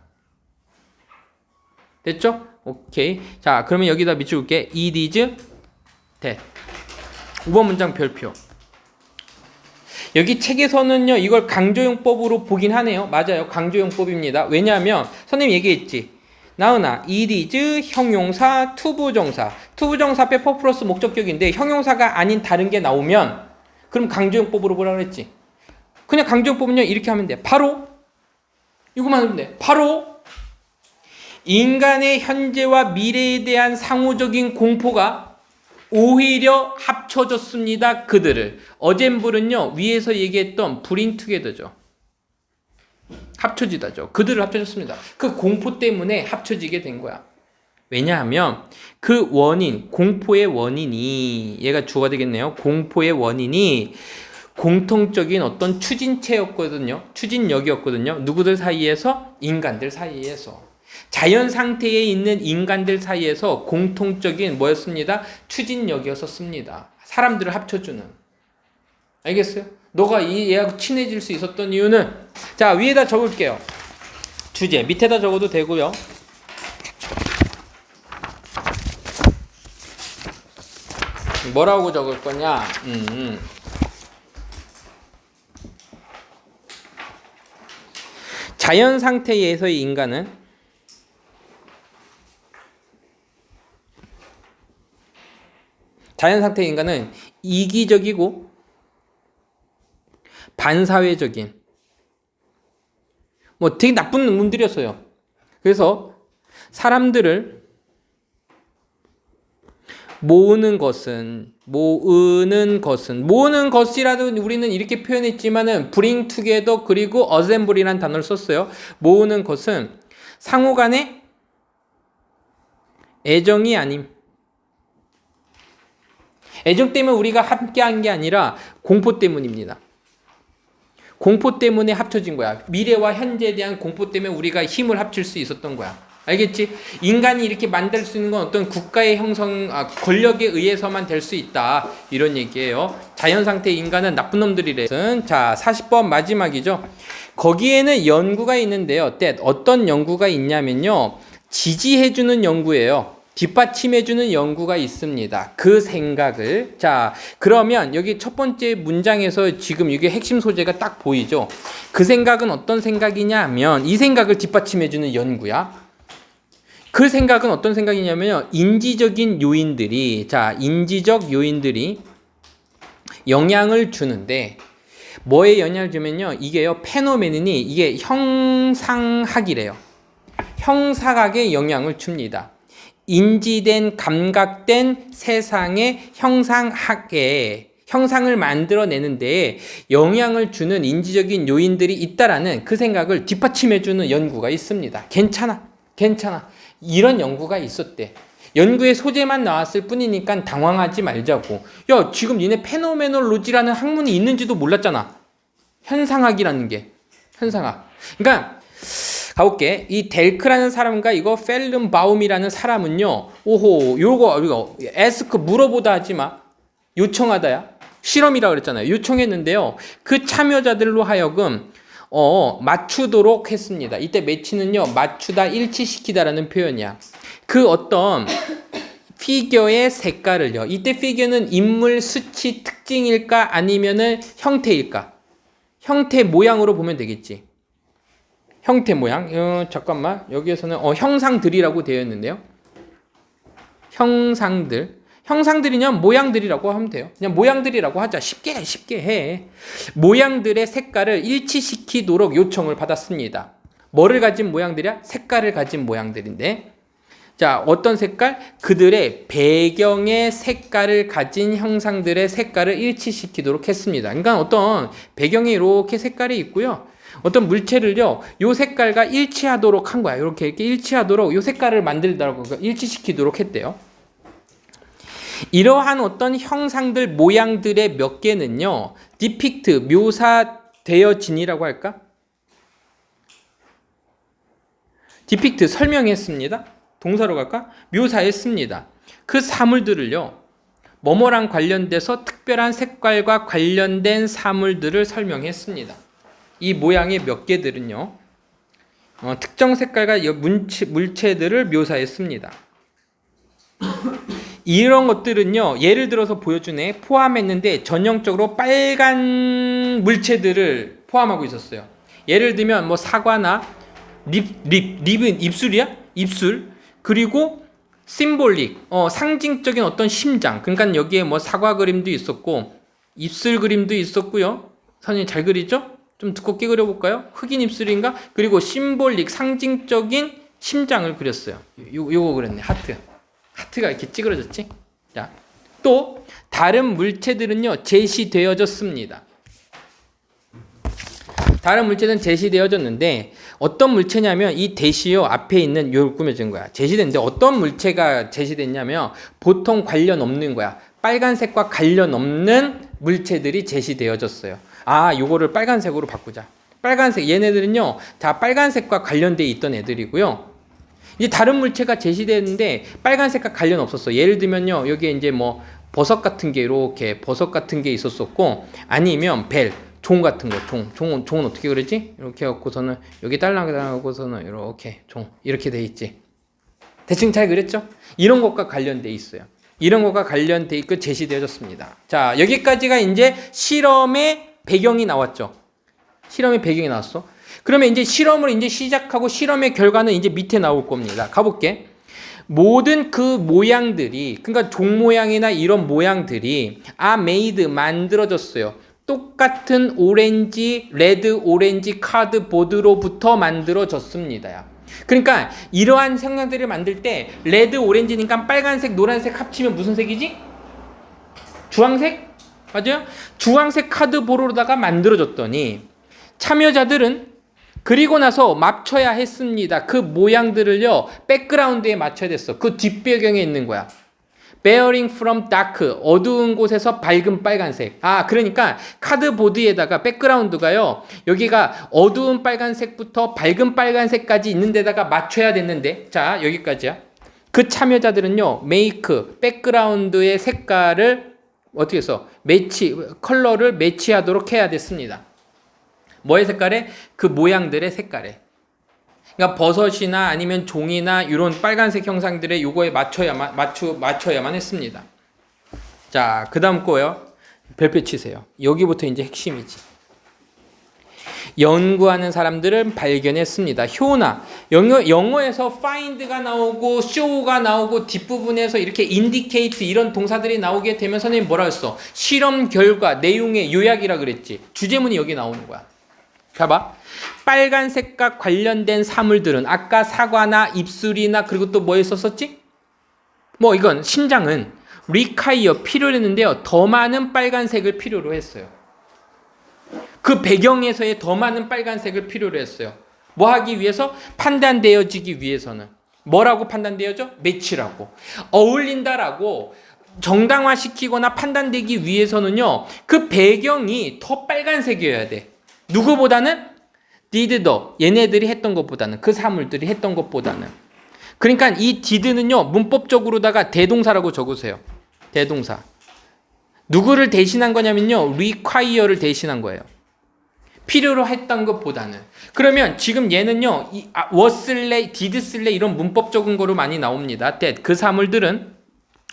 됐죠? 오케이. 자, 그러면 여기다 밑줄게. It is that. 5번 문장 별표. 여기 책에서는요, 이걸 강조용법으로 보긴 하네요. 맞아요. 강조용법입니다. 왜냐하면 선생님이 얘기했지. 나은아, it is 형용사, 투부정사. 투부정사 앞에 퍼플러스 목적격인데 형용사가 아닌 다른 게 나오면 그럼 강조용법으로 보라 그랬지. 그냥 강조용법은요, 이렇게 하면 돼. 바로 이거만 하면 돼. 바로 인간의 현재와 미래에 대한 상호적인 공포가 오히려 합쳐졌습니다. 그들을. 어젠불은요, 위에서 얘기했던 bring together죠. 합쳐지다죠. 그들을 합쳐졌습니다. 그 공포 때문에 합쳐지게 된 거야. 왜냐하면 그 원인, 공포의 원인이, 얘가 주어가 되겠네요. 공포의 원인이 공통적인 어떤 추진체였거든요. 추진력이었거든요. 누구들 사이에서? 인간들 사이에서. 자연 상태에 있는 인간들 사이에서 공통적인 뭐였습니다? 추진력이었었습니다. 사람들을 합쳐주는. 알겠어요? 너가 이 얘하고 친해질 수 있었던 이유는, 자, 위에다 적을게요. 주제 밑에다 적어도 되고요. 뭐라고 적을 거냐? 자연 상태에서의 인간은 이기적이고 반사회적인, 뭐 되게 나쁜 놈들이었어요. 그래서 사람들을 모으는 것이라도 우리는 이렇게 표현했지만은 bring together 그리고 assembly라는 단어를 썼어요. 모으는 것은 상호 간의 애정이 아님. 애정 때문에 우리가 함께한 게 아니라 공포 때문입니다. 공포 때문에 합쳐진 거야. 미래와 현재에 대한 공포 때문에 우리가 힘을 합칠 수 있었던 거야. 알겠지? 인간이 이렇게 만들 수 있는 건 어떤 국가의 권력에 의해서만 될 수 있다. 이런 얘기예요. 자연 상태의 인간은 나쁜 놈들이래. 자, 40번 마지막이죠. 거기에는 연구가 있는데요. 어떤 연구가 있냐면요. 지지해주는 연구예요. 뒷받침해주는 연구가 있습니다. 그 생각을. 자, 그러면 여기 첫 번째 문장에서 지금 이게 핵심 소재가 딱 보이죠? 그 생각은 어떤 생각이냐 하면 이 생각을 뒷받침해주는 연구야. 그 생각은 어떤 생각이냐면요. 인지적 요인들이 영향을 주는데 뭐에 영향을 주면요. 이게요. 페노메논이 이게 형상학이래요. 형상학에 영향을 줍니다. 인지된 감각된 세상의 형상을 만들어내는데 영향을 주는 인지적인 요인들이 있다라는 그 생각을 뒷받침해주는 연구가 있습니다. 괜찮아. 이런 연구가 있었대. 연구의 소재만 나왔을 뿐이니까 당황하지 말자고. 야, 지금 니네 페노메놀로지라는 학문이 있는지도 몰랐잖아. 현상학이라는 게. 현상학. 그러니까 가볼게. 이 델크라는 사람과 이거 펠른바움이라는 사람은요. 오호, 이거 에스크 물어보다 하지 마. 요청하다야. 실험이라 그랬잖아요. 요청했는데요. 그 참여자들로 하여금 맞추도록 했습니다. 이때 매치는요, 맞추다, 일치시키다라는 표현이야. 그 어떤 피겨의 색깔을요. 이때 피겨는 인물 수치 특징일까 아니면은 형태일까? 형태 모양으로 보면 되겠지. 형태 모양. 잠깐만. 여기에서는 형상들이라고 되어 있는데요. 형상들이냐 모양들이라고 하면 돼요. 그냥 모양들이라고 하자. 쉽게 해. 모양들의 색깔을 일치시키도록 요청을 받았습니다. 뭐를 가진 모양들이야? 색깔을 가진 모양들인데. 자, 어떤 색깔? 그들의 배경의 색깔을 가진 형상들의 색깔을 일치시키도록 했습니다. 그러니까 어떤 배경에 이렇게 색깔이 있고요. 어떤 물체를요, 요 색깔과 일치하도록 한 거야. 이렇게 일치하도록 요 색깔을 만들더라고. 일치시키도록 했대요. 이러한 어떤 형상들, 모양들의 몇 개는요, 디픽트, 묘사되어진이라고 할까? 디픽트, 설명했습니다. 동사로 갈까? 묘사했습니다. 그 사물들을요, 뭐뭐랑 관련돼서 특별한 색깔과 관련된 사물들을 설명했습니다. 이 모양의 몇 개들은요, 특정 색깔과 물체들을 묘사했습니다. 이런 것들은요, 예를 들어서 보여주네. 포함했는데 전형적으로 빨간 물체들을 포함하고 있었어요. 예를 들면 뭐 사과나 립은 입술이야? 입술. 그리고 심볼릭, 상징적인 어떤 심장. 그러니까 여기에 뭐 사과 그림도 있었고 입술 그림도 있었고요. 선생님 잘 그리죠? 좀 두껍게 그려볼까요? 흑인 입술인가? 그리고 심볼릭, 상징적인 심장을 그렸어요. 요거 그렸네. 하트가 이렇게 찌그러졌지? 자, 또 다른 물체들은요, 제시되어졌습니다. 다른 물체는 제시되어졌는데 어떤 물체냐면 이 대시요 앞에 있는 요 꾸며진 거야. 제시됐는데 어떤 물체가 제시됐냐면 보통 관련 없는 거야. 빨간색과 관련 없는 물체들이 제시되어졌어요. 아, 요거를 빨간색으로 바꾸자. 빨간색, 얘네들은요 다 빨간색과 관련돼 있던 애들이고요. 이제 다른 물체가 제시되는데 빨간색과 관련 없었어. 예를 들면요, 여기에 이제 뭐 버섯 같은 게 이렇게 버섯 같은 게 있었었고, 아니면 종 같은 거, 종은 어떻게 그러지? 이렇게 해갖고서는 여기 딸랑하고서는 이렇게 돼 있지. 대충 잘 그렸죠? 이런 것과 관련돼 있어요. 이런 것과 관련돼 있고 제시되어졌습니다. 자, 여기까지가 이제 실험의 배경이 나왔죠. 실험의 배경이 나왔어. 그러면 이제 실험을 이제 시작하고 실험의 결과는 이제 밑에 나올 겁니다. 가볼게. 모든 그 모양들이, 그러니까 종 모양이나 이런 모양들이 made, 만들어졌어요. 똑같은 레드 오렌지 카드보드로부터 만들어졌습니다. 그러니까 이러한 생각들을 만들 때 레드 오렌지니까 빨간색 노란색 합치면 무슨 색이지? 주황색? 맞아요? 주황색 카드보드로다가 만들어졌더니 참여자들은 그리고 나서 맞춰야 했습니다. 그 모양들을요, 백그라운드에 맞춰야 됐어. 그 뒷배경에 있는 거야. bearing from dark, 어두운 곳에서 밝은 빨간색. 아, 그러니까 카드보드에다가 백그라운드가요, 여기가 어두운 빨간색부터 밝은 빨간색까지 있는 데다가 맞춰야 됐는데, 자, 여기까지야. 그 참여자들은요, make, 백그라운드의 색깔을 어떻게 해서 컬러를 매치하도록 해야 됐습니다. 뭐의 색깔에? 그 모양들의 색깔에. 그러니까 버섯이나 아니면 종이나 이런 빨간색 형상들의 요거에 맞춰야만 했습니다. 자, 그 다음 거요. 별표 치세요. 여기부터 이제 핵심이지. 연구하는 사람들은 발견했습니다. 효나, 영어에서 find가 나오고 show가 나오고 뒷부분에서 이렇게 indicate 이런 동사들이 나오게 되면 선생님 뭐라 했어? 실험 결과 내용의 요약이라 그랬지. 주제문이 여기 나오는 거야. 봐봐. 빨간색과 관련된 사물들은 아까 사과나 입술이나 그리고 또 뭐에 썼었지? 뭐 이건 신장은 require 필요로 했는데요. 더 많은 빨간색을 필요로 했어요. 그 배경에서의 더 많은 빨간색을 필요로 했어요. 뭐 하기 위해서? 판단되어지기 위해서는. 뭐라고 판단되어져? 매치라고. 어울린다라고 정당화시키거나 판단되기 위해서는요. 그 배경이 더 빨간색이어야 돼. 누구보다는? did the, 얘네들이 했던 것보다는, 그 사물들이 했던 것보다는. 그러니까 이 did는요, 문법적으로다가 대동사라고 적으세요. 대동사. 누구를 대신한 거냐면요, require를 대신한 거예요. 필요로 했던 것보다는. 그러면 지금 얘는요, was 쓸래, did 쓸래 이런 문법적인 거로 많이 나옵니다. that, 그 사물들은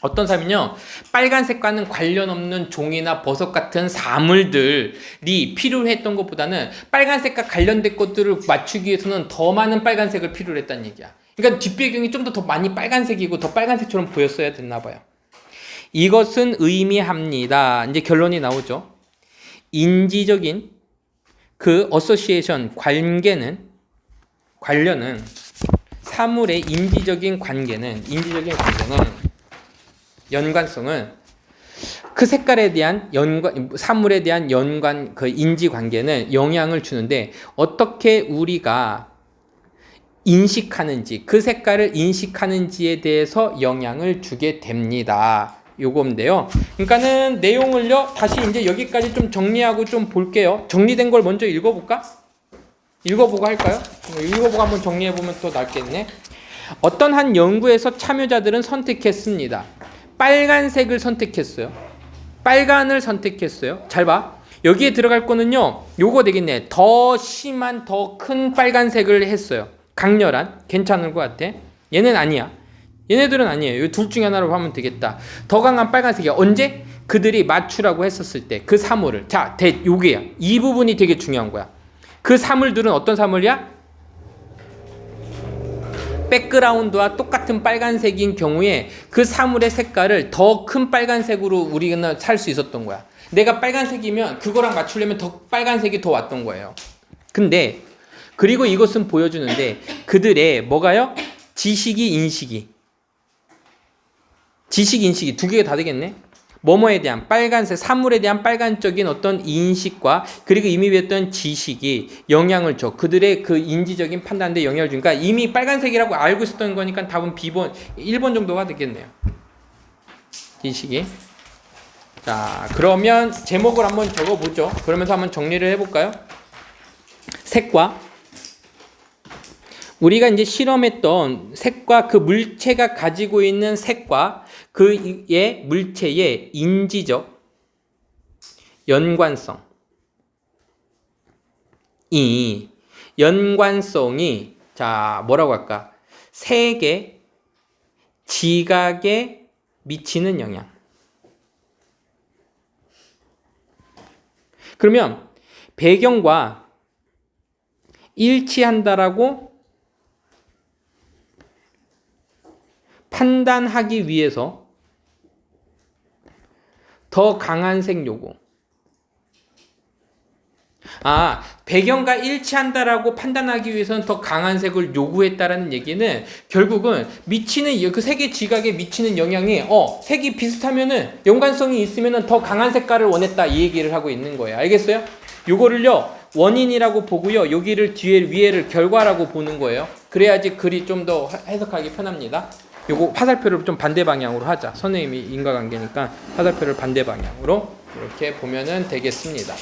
어떤 사람이요? 빨간색과는 관련 없는 종이나 버섯 같은 사물들이 필요했던 것보다는 빨간색과 관련된 것들을 맞추기 위해서는 더 많은 빨간색을 필요로 했다는 얘기야. 그러니까 뒷배경이 좀 더 많이 빨간색이고 더 빨간색처럼 보였어야 됐나 봐요. 이것은 의미합니다. 이제 결론이 나오죠. 인지적인 그 어소시에이션 관련은 사물의 인지적인 관계는 연관성은 그 색깔에 대한 사물에 대한 그 인지 관계는 영향을 주는데 어떻게 우리가 인식하는지, 그 색깔을 인식하는지에 대해서 영향을 주게 됩니다. 요건데요. 그러니까는 내용을요, 다시 이제 여기까지 좀 정리하고 좀 볼게요. 정리된 걸 먼저 읽어볼까? 읽어보고 할까요? 읽어보고 한번 정리해보면 또 낫겠네. 어떤 한 연구에서 참여자들은 선택했습니다. 빨간색을 선택했어요. 빨간을 선택했어요. 잘 봐. 여기에 들어갈 거는요, 요거 되겠네. 더 심한, 더 큰 빨간색을 했어요. 강렬한, 괜찮을 것 같아. 얘는 아니야. 얘네들은 아니에요. 이 둘 중에 하나로 하면 되겠다. 더 강한 빨간색이야. 언제? 그들이 맞추라고 했었을 때 그 사물을. 자, 요게야. 이 부분이 되게 중요한 거야. 그 사물들은 어떤 사물이야? 백그라운드와 똑같은 빨간색인 경우에 그 사물의 색깔을 더 큰 빨간색으로 우리는 살 수 있었던 거야. 내가 빨간색이면 그거랑 맞추려면 더 빨간색이 더 왔던 거예요. 근데 그리고 이것은 보여주는데 그들의 뭐가요? 지식 인식이 두 개가 다 되겠네. 뭐뭐에 대한 빨간색, 사물에 대한 빨간적인 어떤 인식과 그리고 이미 배웠던 지식이 영향을 줘. 그들의 그 인지적인 판단에 영향을 주니까 이미 빨간색이라고 알고 있었던 거니까 답은 B번, 1번 정도가 되겠네요. 지식이. 자, 그러면 제목을 한번 적어보죠. 그러면서 한번 정리를 해볼까요? 색과 우리가 이제 실험했던 색과 그 물체가 가지고 있는 색과 그의 물체의 인지적 연관성이 자 뭐라고 할까? 색의 지각에 미치는 영향. 그러면 배경과 일치한다라고 판단하기 위해서 더 강한 색 요구. 배경과 일치한다라고 판단하기 위해서는 더 강한 색을 요구했다라는 얘기는 결국은 미치는 그 색의 지각에 미치는 영향이 색이 비슷하면은 연관성이 있으면은 더 강한 색깔을 원했다 이 얘기를 하고 있는 거예요. 알겠어요? 요거를요 원인이라고 보고요 여기를 뒤에 위에를 결과라고 보는 거예요. 그래야지 글이 좀 더 해석하기 편합니다. 요거 화살표를 좀 반대 방향으로 하자. 선생님이 인과관계니까 화살표를 반대 방향으로 이렇게 보면은 되겠습니다.